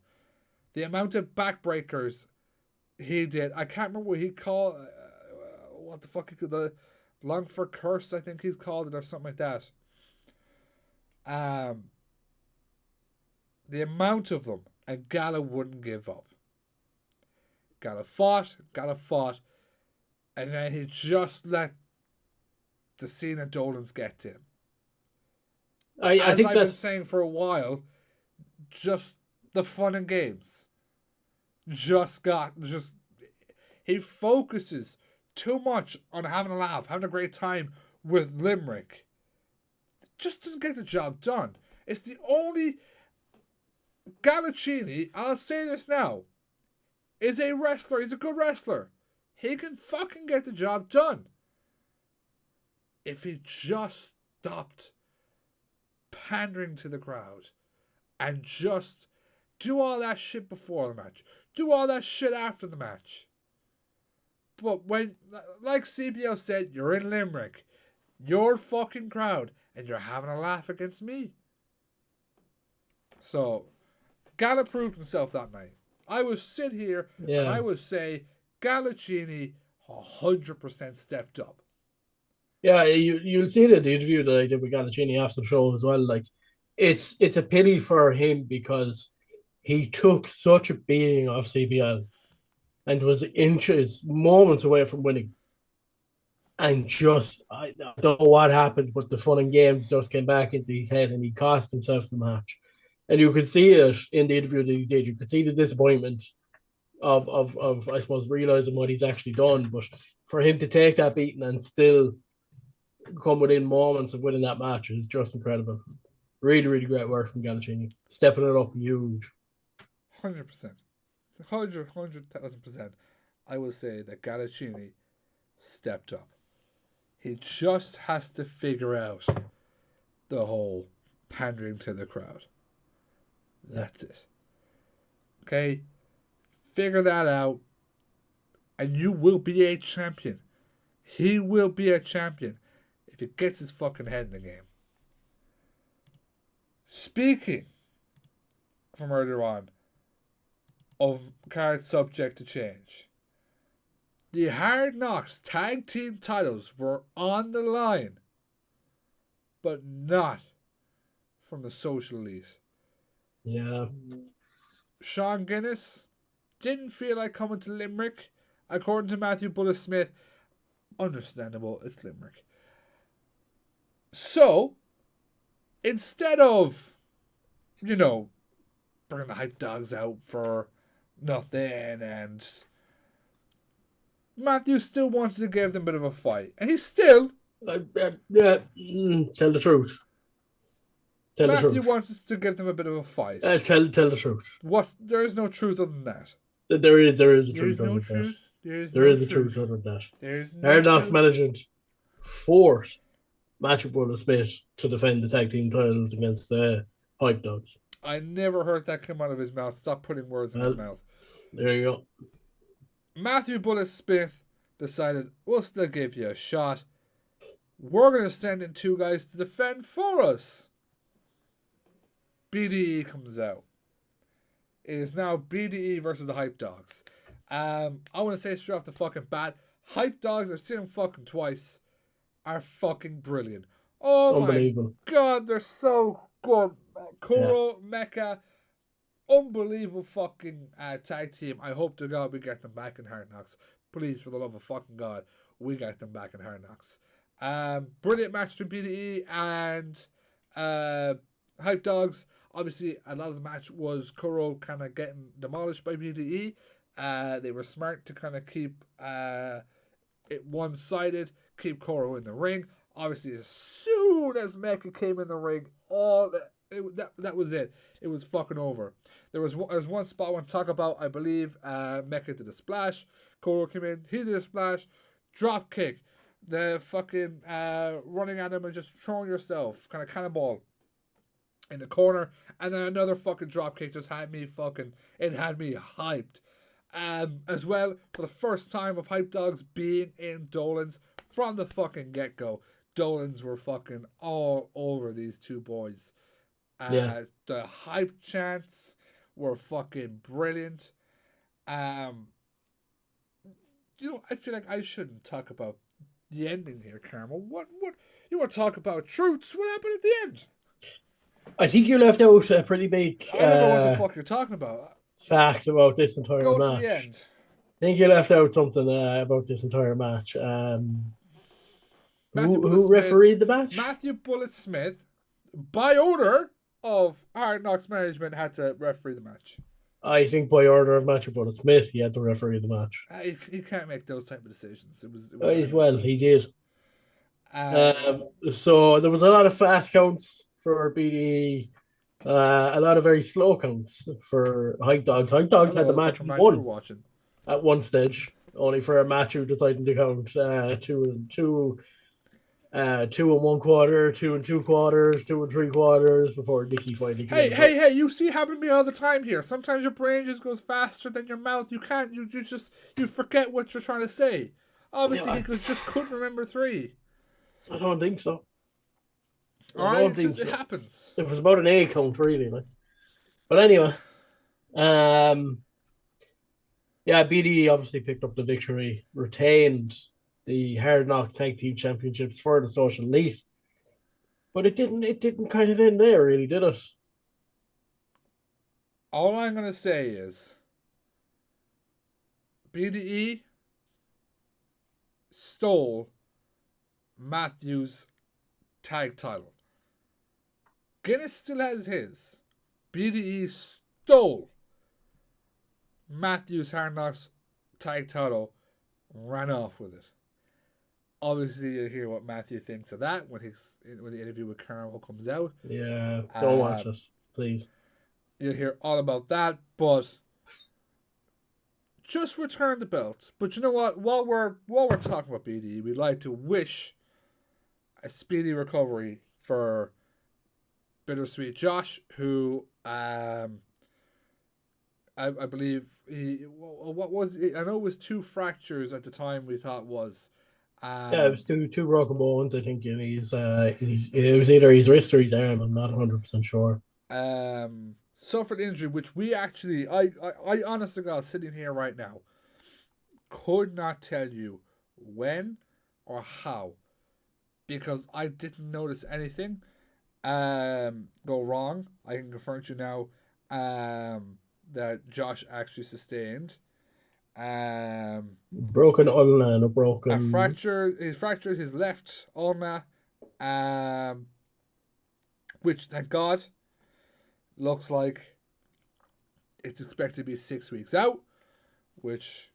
The amount of backbreakers he did, I can't remember what he called, what the fuck he called, the Longford Curse, I think he's called it, or something like that. The amount of them, and Gala wouldn't give up. Gala fought, and then he just let the scene of Dolan's get to him. I think I've been saying for a while, just the fun and games. He focuses too much on having a laugh, having a great time with Limerick. Just doesn't get the job done. It's the only Galacini, I'll say this now, is a wrestler. He's a good wrestler. He can fucking get the job done. If he just stopped pandering to the crowd and just do all that shit before the match. Do all that shit after the match. But when, like CBO said, you're in Limerick, your fucking crowd, and you're having a laugh against me. So, Gala proved himself that night. I would sit here and I would say Galacini 100% stepped up. Yeah, you'll see the interview that I did with Galacini after the show as well. Like, it's a pity for him because he took such a beating off CBL and was inches, moments away from winning. And just, I don't know what happened, but the fun and games just came back into his head and he cost himself the match. And you could see it in the interview that he did. You could see the disappointment of I suppose, realizing what he's actually done. But for him to take that beating and still come within moments of winning that match is just incredible. Really, really great work from Galacini. Stepping it up huge. 100%. 100,000%. I will say that Galacini stepped up. He just has to figure out the whole pandering to the crowd. That's it. Okay? Figure that out, and you will be a champion. He will be a champion if he gets his fucking head in the game. Speaking from earlier on of cards subject to change, the Hard Knocks tag team titles were on the line, but not from the Social Elite. Yeah. Sean Guinness didn't feel like coming to Limerick, according to Matthew Bullis Smith. Understandable, it's Limerick. So, instead of, bringing the hype dogs out for nothing, and Matthew still wanted to give them a bit of a fight. And he still... tell the truth. Matthew wants to give them a bit of a fight. Tell the truth. There is no truth other than that. There is a truth other than that. There is a truth other than that. There's no Hard Knocks truth. management forced Matthew Bullis Smith to defend the tag team titles against the Hype Dogs. I never heard that come out of his mouth. Stop putting words in his mouth. There you go. Matthew Bullis Smith decided, we'll still give you a shot. We're going to send in two guys to defend for us. BDE comes out. It is now BDE versus the Hype Dogs. I want to say straight off the fucking bat, Hype Dogs, I've seen them fucking twice, are fucking brilliant. Oh my god, they're so good. Kuro, Mecha, unbelievable fucking tag team. I hope to God we get them back in Hard Knocks. Please, for the love of fucking God, we get them back in Hard Knocks. Brilliant match between BDE and Hype Dogs. Obviously, a lot of the match was Kuro kind of getting demolished by BDE. They were smart to kind of keep it one-sided, keep Kuro in the ring. Obviously, as soon as Mecha came in the ring, that was it. It was fucking over. There's one spot I want to talk about. I believe Mecha did a splash. Kuro came in. He did a splash. Drop kick. The fucking running at him and just throwing yourself. Kind of cannonball in the corner. And then another fucking drop kick just had me hyped. As well, for the first time of Hype Dogs being in Dolan's from the fucking get-go. Dolan's were fucking all over these two boys. The hype chants were fucking brilliant. I feel like I shouldn't talk about the ending here, Carmo. What you want to talk about truths? What happened at the end? I think you left out a pretty big I don't know what the fuck you're talking about. Fact about this entire match. Go to the end. I think you left out something about this entire match. Who refereed the match? Matthew Bullis Smith, by order of Hard Knocks management, had to referee the match. I think by order of Matthew Bullis Smith, he had to referee the match. He can't make those type of decisions. It was he did. So there was a lot of fast counts for BDE. A lot of very slow counts for Hype Dogs. Hype Dogs had the match won at one stage, only for Matthew deciding to count two 2 and 1/4, 2 and 2/4, 2 and 3/4 before Nicky finally came in. Hey! You see, happen to me all the time here. Sometimes your brain just goes faster than your mouth. You can't. You forget what you're trying to say. Obviously, Yeah, just couldn't remember 3. I don't think so. All I right, don't think it so. happens. It was about an A count, really. Like. But anyway, yeah, BDE obviously picked up the victory, retained the Hard Knocks Tag Team Championships for the Social Elite. But it didn't kind of end there, really, did it? All I'm gonna say is BDE stole Matthews' tag title. Guinness still has his. BDE stole Matthews' Hard Knocks tag title, ran off with it. Obviously, you'll hear what Matthew thinks of that when the interview with Carmo comes out. Yeah, don't watch it, please. You'll hear all about that, but just return the belt. But you know what? While we're talking about BDE, we'd like to wish a speedy recovery for Bittersweet Josh, who I believe what was it? I know it was 2 fractures at the time. We thought was Yeah, it was two broken bones, I think, and it was either his wrist or his arm. I'm not 100% sure. Suffered injury, which we actually I honestly got sitting here right now could not tell you when or how, because I didn't notice anything go wrong. I can confirm to you now that Josh actually sustained Broken ulna and a a broken. fracture. He fractured his left ulna, which thank God looks like it's expected to be 6 weeks out, which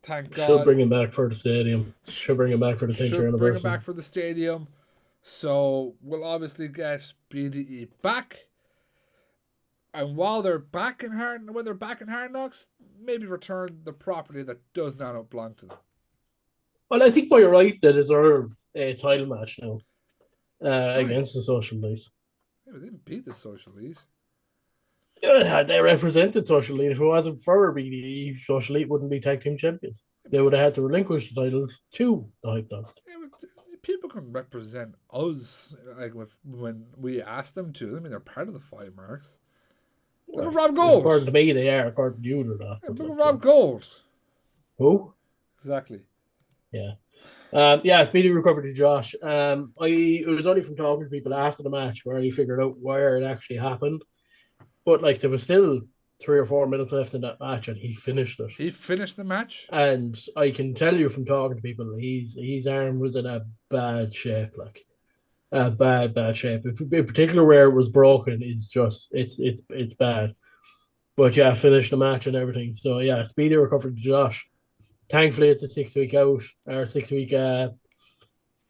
thank God Should bring him back for the stadium. Should bring him back for the 10th should bring him anniversary. back for the stadium. So we'll obviously get BDE back. And while they're back in Hard Knocks, maybe return the property that does not belong to them. Well, I think by right they deserve a title match now Right. against the Social Elite. Yeah, they didn't beat the Social Elite. Yeah, they represented Social Elite. If it wasn't for BDE, Social Elite wouldn't be tag team champions. They would have had to relinquish the titles to the Hype Dogs. Yeah, people can represent us like when we ask them to. I mean, they're part of the TheFiveMarks. Look at Rob Gold. According to me, they are. According to you, they're not. Yeah, look at Rob Gold. Who? Exactly. Yeah. Speedy recovery to Josh. It was only from talking to people after the match where he figured out where it actually happened. But like there was still 3 or 4 minutes left in that match, and he finished it. He finished the match, and I can tell you from talking to people, his arm was in a bad shape, like a bad shape. In particular, where it was broken is just it's bad. But yeah, finished the match and everything. So yeah, speedy recovery to Josh. Thankfully, it's a 6 week out or 6 week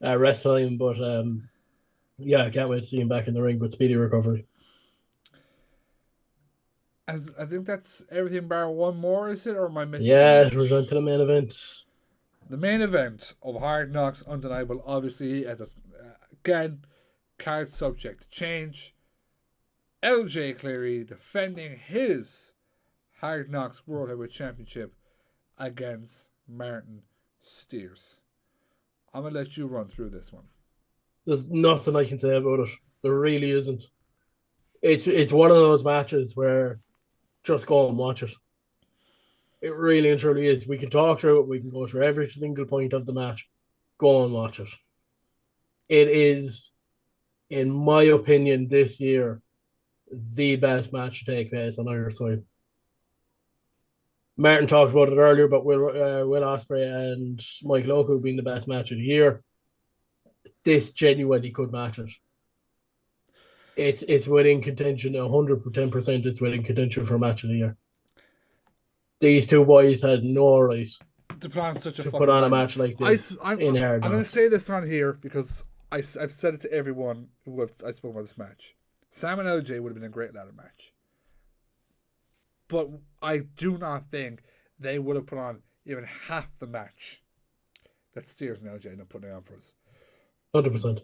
rest time. But yeah, I can't wait to see him back in the ring. But speedy recovery. As I think that's everything bar one more, is it? Or am I missing? Yeah, we're on to the main event. The main event of Hard Knocks Undeniable, obviously, again, card subject to change. LJ Cleary defending his Hard Knocks World Heavyweight Championship against Martin Steers. I'm going to let you run through this one. There's nothing I can say about it. There really isn't. It's one of those matches where just go and watch it. It really and truly is. We can talk through it. We can go through every single point of the match. Go and watch it. It is, in my opinion, this year, the best match to take place on either side. Martin talked about it earlier, but Will Ospreay and Mike Loco being the best match of the year. This genuinely could match it. It's within contention, 110%. It's within contention for match of the year. These two boys had no right to put on such a match like this. I'm going to say this on here because I've said it to everyone who I spoke about this match. Sam and LJ would have been a great ladder match. But I do not think they would have put on even half the match that Steers and LJ ended up putting on for us. 100%.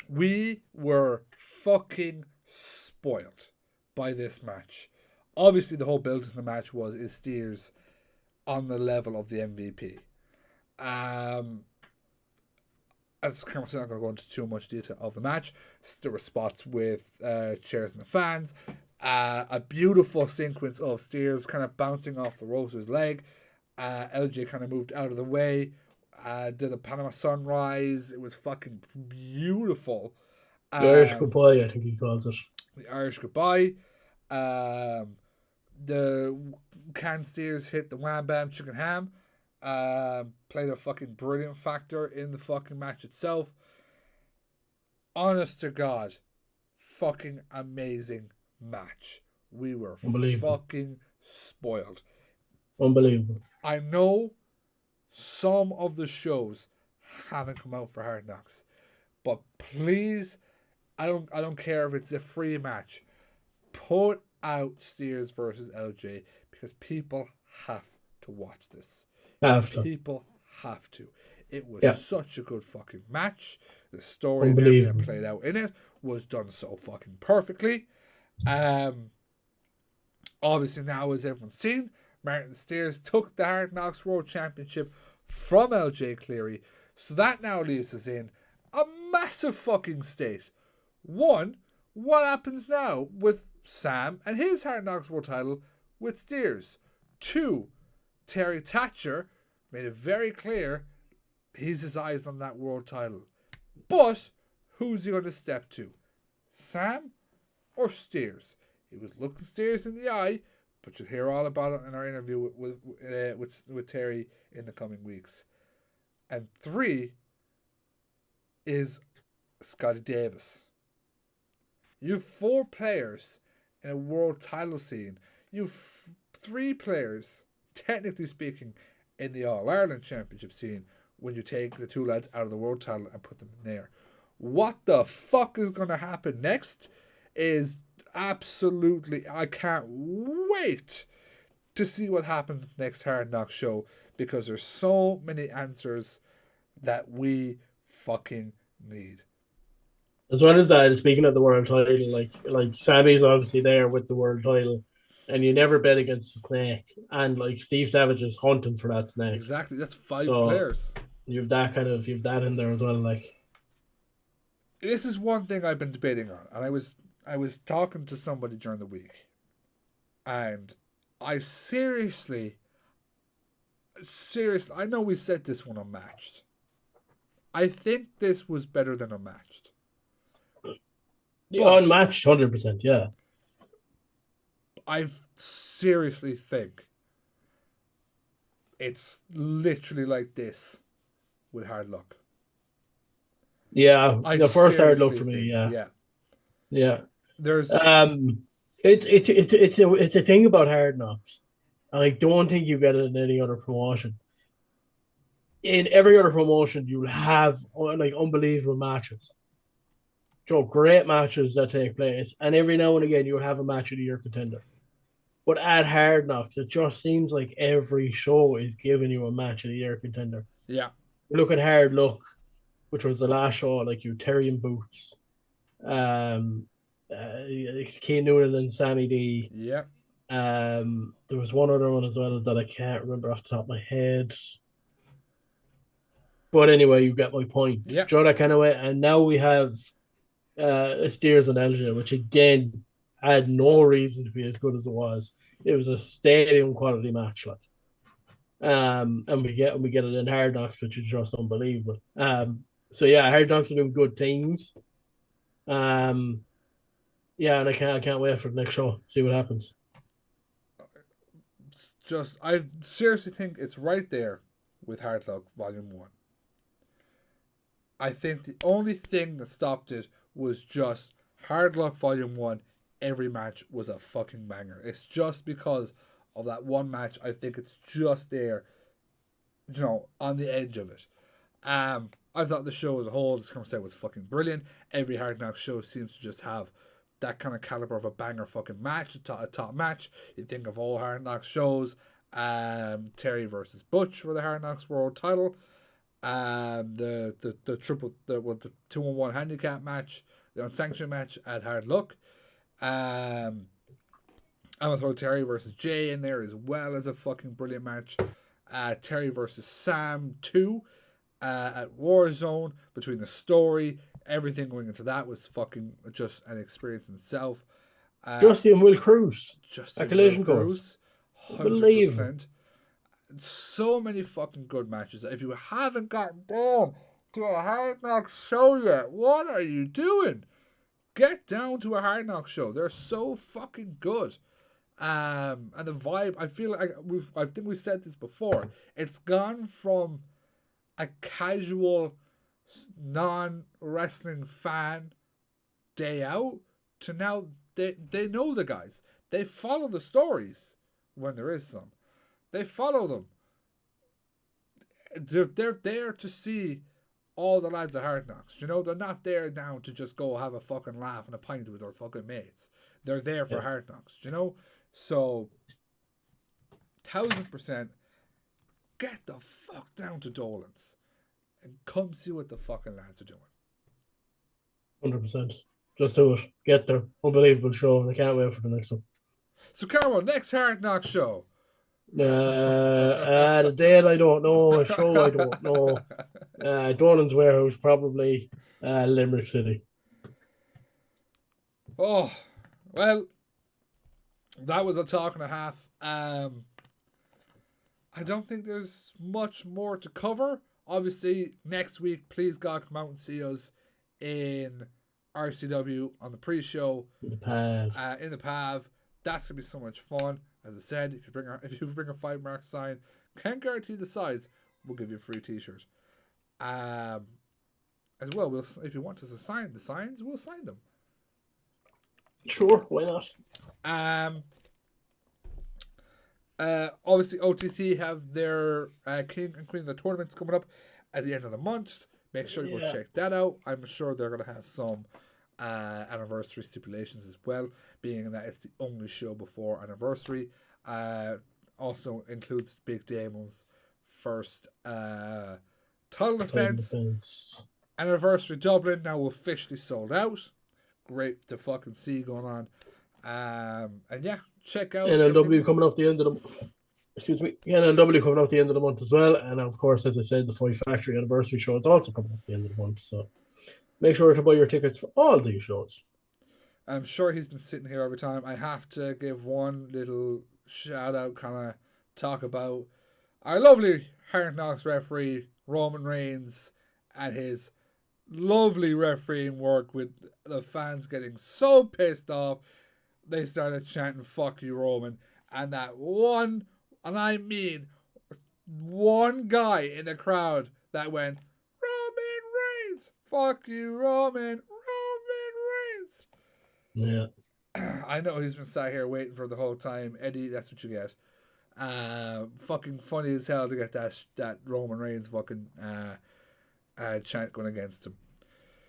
We were fucking spoiled by this match. Obviously, the whole build to the match is Steers on the level of the MVP. As I'm not going to go into too much detail of the match. There were spots with chairs and the fans. A beautiful sequence of Steers kind of bouncing off the Roser's leg. LJ kind of moved out of the way. Did a Panama Sunrise. It was fucking beautiful. The Irish goodbye, I think he calls it. The Irish goodbye. The can Steers hit the wham bam chicken ham. Played a fucking brilliant factor in the fucking match itself. Honest to God, fucking amazing match. We were fucking spoiled. Unbelievable. I know some of the shows haven't come out for Hard Knocks, but please, I don't care if it's a free match. Put out Steers versus LJ because people have to watch this. People have to. It was such a good fucking match. The story and everything that played out in it was done so fucking perfectly. Obviously now, as everyone's seen, Martin Steers took the Hard Knocks World Championship from LJ Cleary. So that now leaves us in a massive fucking state. One, what happens now with Sam and his Hard Knocks World title with Steers? Two, Terry Thatcher made it very clear he's his eyes on that world title. But who's he going to step to? Sam or Steers? He was looking Steers in the eye, but you'll hear all about it in our interview with Terry in the coming weeks. And three is Scotty Davis. You've 4 players in a world title scene. You've 3 players, technically speaking, in the All-Ireland Championship scene when you take the 2 lads out of the world title and put them in there. What the fuck is going to happen next is absolutely... I can't wait to see what happens in the next Hard Knock show because there's so many answers that we fucking need. As well as that, speaking of the world title, like Sammy's obviously there with the world title, and you never bet against the snake. And like Steve Savage is hunting for that snake. Exactly, that's 5 players. You've that in there as well. Like, this is one thing I've been debating on, and I was talking to somebody during the week, and I seriously, I know we said this one unmatched. I think this was better than unmatched. Yeah, unmatched, 100%, yeah. I seriously think it's literally like this with Hard Luck. Yeah, the first Hard Luck for me, yeah. There's it's a thing about Hard Knocks, and I don't think you get it in any other promotion. In every other promotion, you'll have like unbelievable matches. Great matches that take place, and every now and again you'll have a match of the year contender. But at Hard Knocks, it just seems like every show is giving you a match of the year contender. Yeah. Look at Hard Luck, which was the last show, like you Terry and Boots, Kane Noonan and Sammy D. Yeah. There was one other one as well that I can't remember off the top of my head. But anyway, you get my point. Yeah. That kind of way. And now we have Steers and Elgin, which again had no reason to be as good as it was. It was a stadium quality match, like. And we get it in Hard Knocks, which is just unbelievable. So yeah, Hard Knocks are doing good things. Yeah, and I can't wait for the next show. See what happens. I seriously think it's right there with Hard Luck Volume 1. I think the only thing that stopped it was just Hard Luck Volume 1. Every match was a fucking banger. It's just because of that one match. I think it's just there, on the edge of it. I thought the show as a whole, this conversation was fucking brilliant. Every Hard Knock show seems to just have that kind of caliber of a banger fucking match, a top match. You think of all Hard Knock shows, Terry versus Butch for the Hard Knocks World title. The 2-on-1 handicap match, the unsanctioned match at Hard Luck. I'm gonna throw Terry versus Jay in there as well as a fucking brilliant match. Terry versus Sam 2 at Warzone, between the story, everything going into that was fucking just an experience in itself. Justy and Will Cruz. Justy A collision Cruz, course. Believe 100%. So many fucking good matches. If you haven't gotten down to a Hard Knocks show yet, what are you doing? Get down to a Hard Knocks show. They're so fucking good. And the vibe, I feel like I think we said this before. It's gone from a casual, non-wrestling fan day out to now they know the guys. They follow the stories when there is some. They follow them. They're there to see all the lads at Hard Knocks. You know, they're not there now to just go have a fucking laugh and a pint with their fucking mates. They're there for Hard Knocks, you know? So, 1000%, get the fuck down to Dolan's and come see what the fucking lads are doing. 100%. Just do it. Get there. Unbelievable show, and I can't wait for the next one. So, Carmo, next Hard Knocks show. The date I don't know, a show I don't know. Dolan's Warehouse, probably Limerick City. Oh, well, that was a talk and a half. I don't think there's much more to cover. Obviously, next week, please God, come out and see us in RCW on the pre-show. In the PAV. In the PAV. That's gonna be so much fun. As I said, if you bring a TheFiveMarks sign, can't guarantee the size, we'll give you a free T-shirt. As well, if you want us to sign the signs, we'll sign them. Sure, why not? Obviously, OTT have their King and Queen of the tournaments coming up at the end of the month. Make sure you go check that out. I'm sure they're going to have some anniversary stipulations as well, being that it's the only show before anniversary. Also includes Big Damon's first title defense. Anniversary Dublin now officially sold out. Great to fucking see going on. And yeah, check out NLW coming up the end of the month. Excuse me. NLW coming up the end of the month as well. And of course, as I said, the Five Factory anniversary show is also coming up the end of the month. So make sure to buy your tickets for all these shows. I'm sure he's been sitting here every time. I have to give one little shout out, kind of talk about our lovely Hard Knocks referee, Roman Reigns, and his lovely refereeing work with the fans getting so pissed off. They started chanting, "Fuck you, Roman." And that one, and I mean one guy in the crowd that went, "Roman Reigns! Fuck you, Roman! Roman Reigns!" Yeah. I know he's been sat here waiting for the whole time. Eddie, that's what you get. Fucking funny as hell to get that Roman Reigns fucking chant going against him.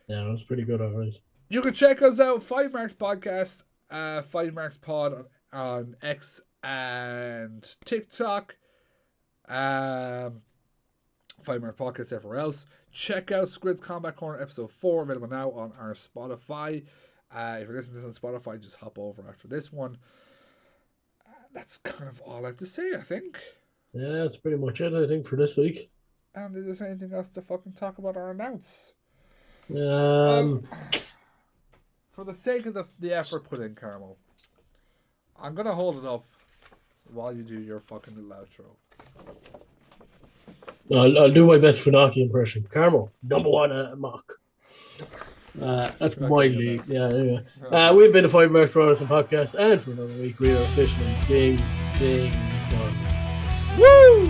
Yeah, that was pretty good, alright. You can check us out, TheFiveMarks Podcast, TheFiveMarks Pod on X and TikTok. TheFiveMarks Podcast everywhere else. Check out Squid's Combat Corner episode 4, available now on our Spotify. If you're listening to this on Spotify, just hop over after this one. That's kind of all I have to say, I think. Yeah, that's pretty much it, I think, for this week. And is there anything else to fucking talk about or announce? For the sake of the effort put in, Carmo, I'm going to hold it up while you do your fucking little outro. I'll do my best Funaki impression. Carmo, number one at mock. That's my league. Yeah, anyway. We've been the TheFiveMarks Brothers Podcast, and for another week, we are officially ding, ding, done. Woo!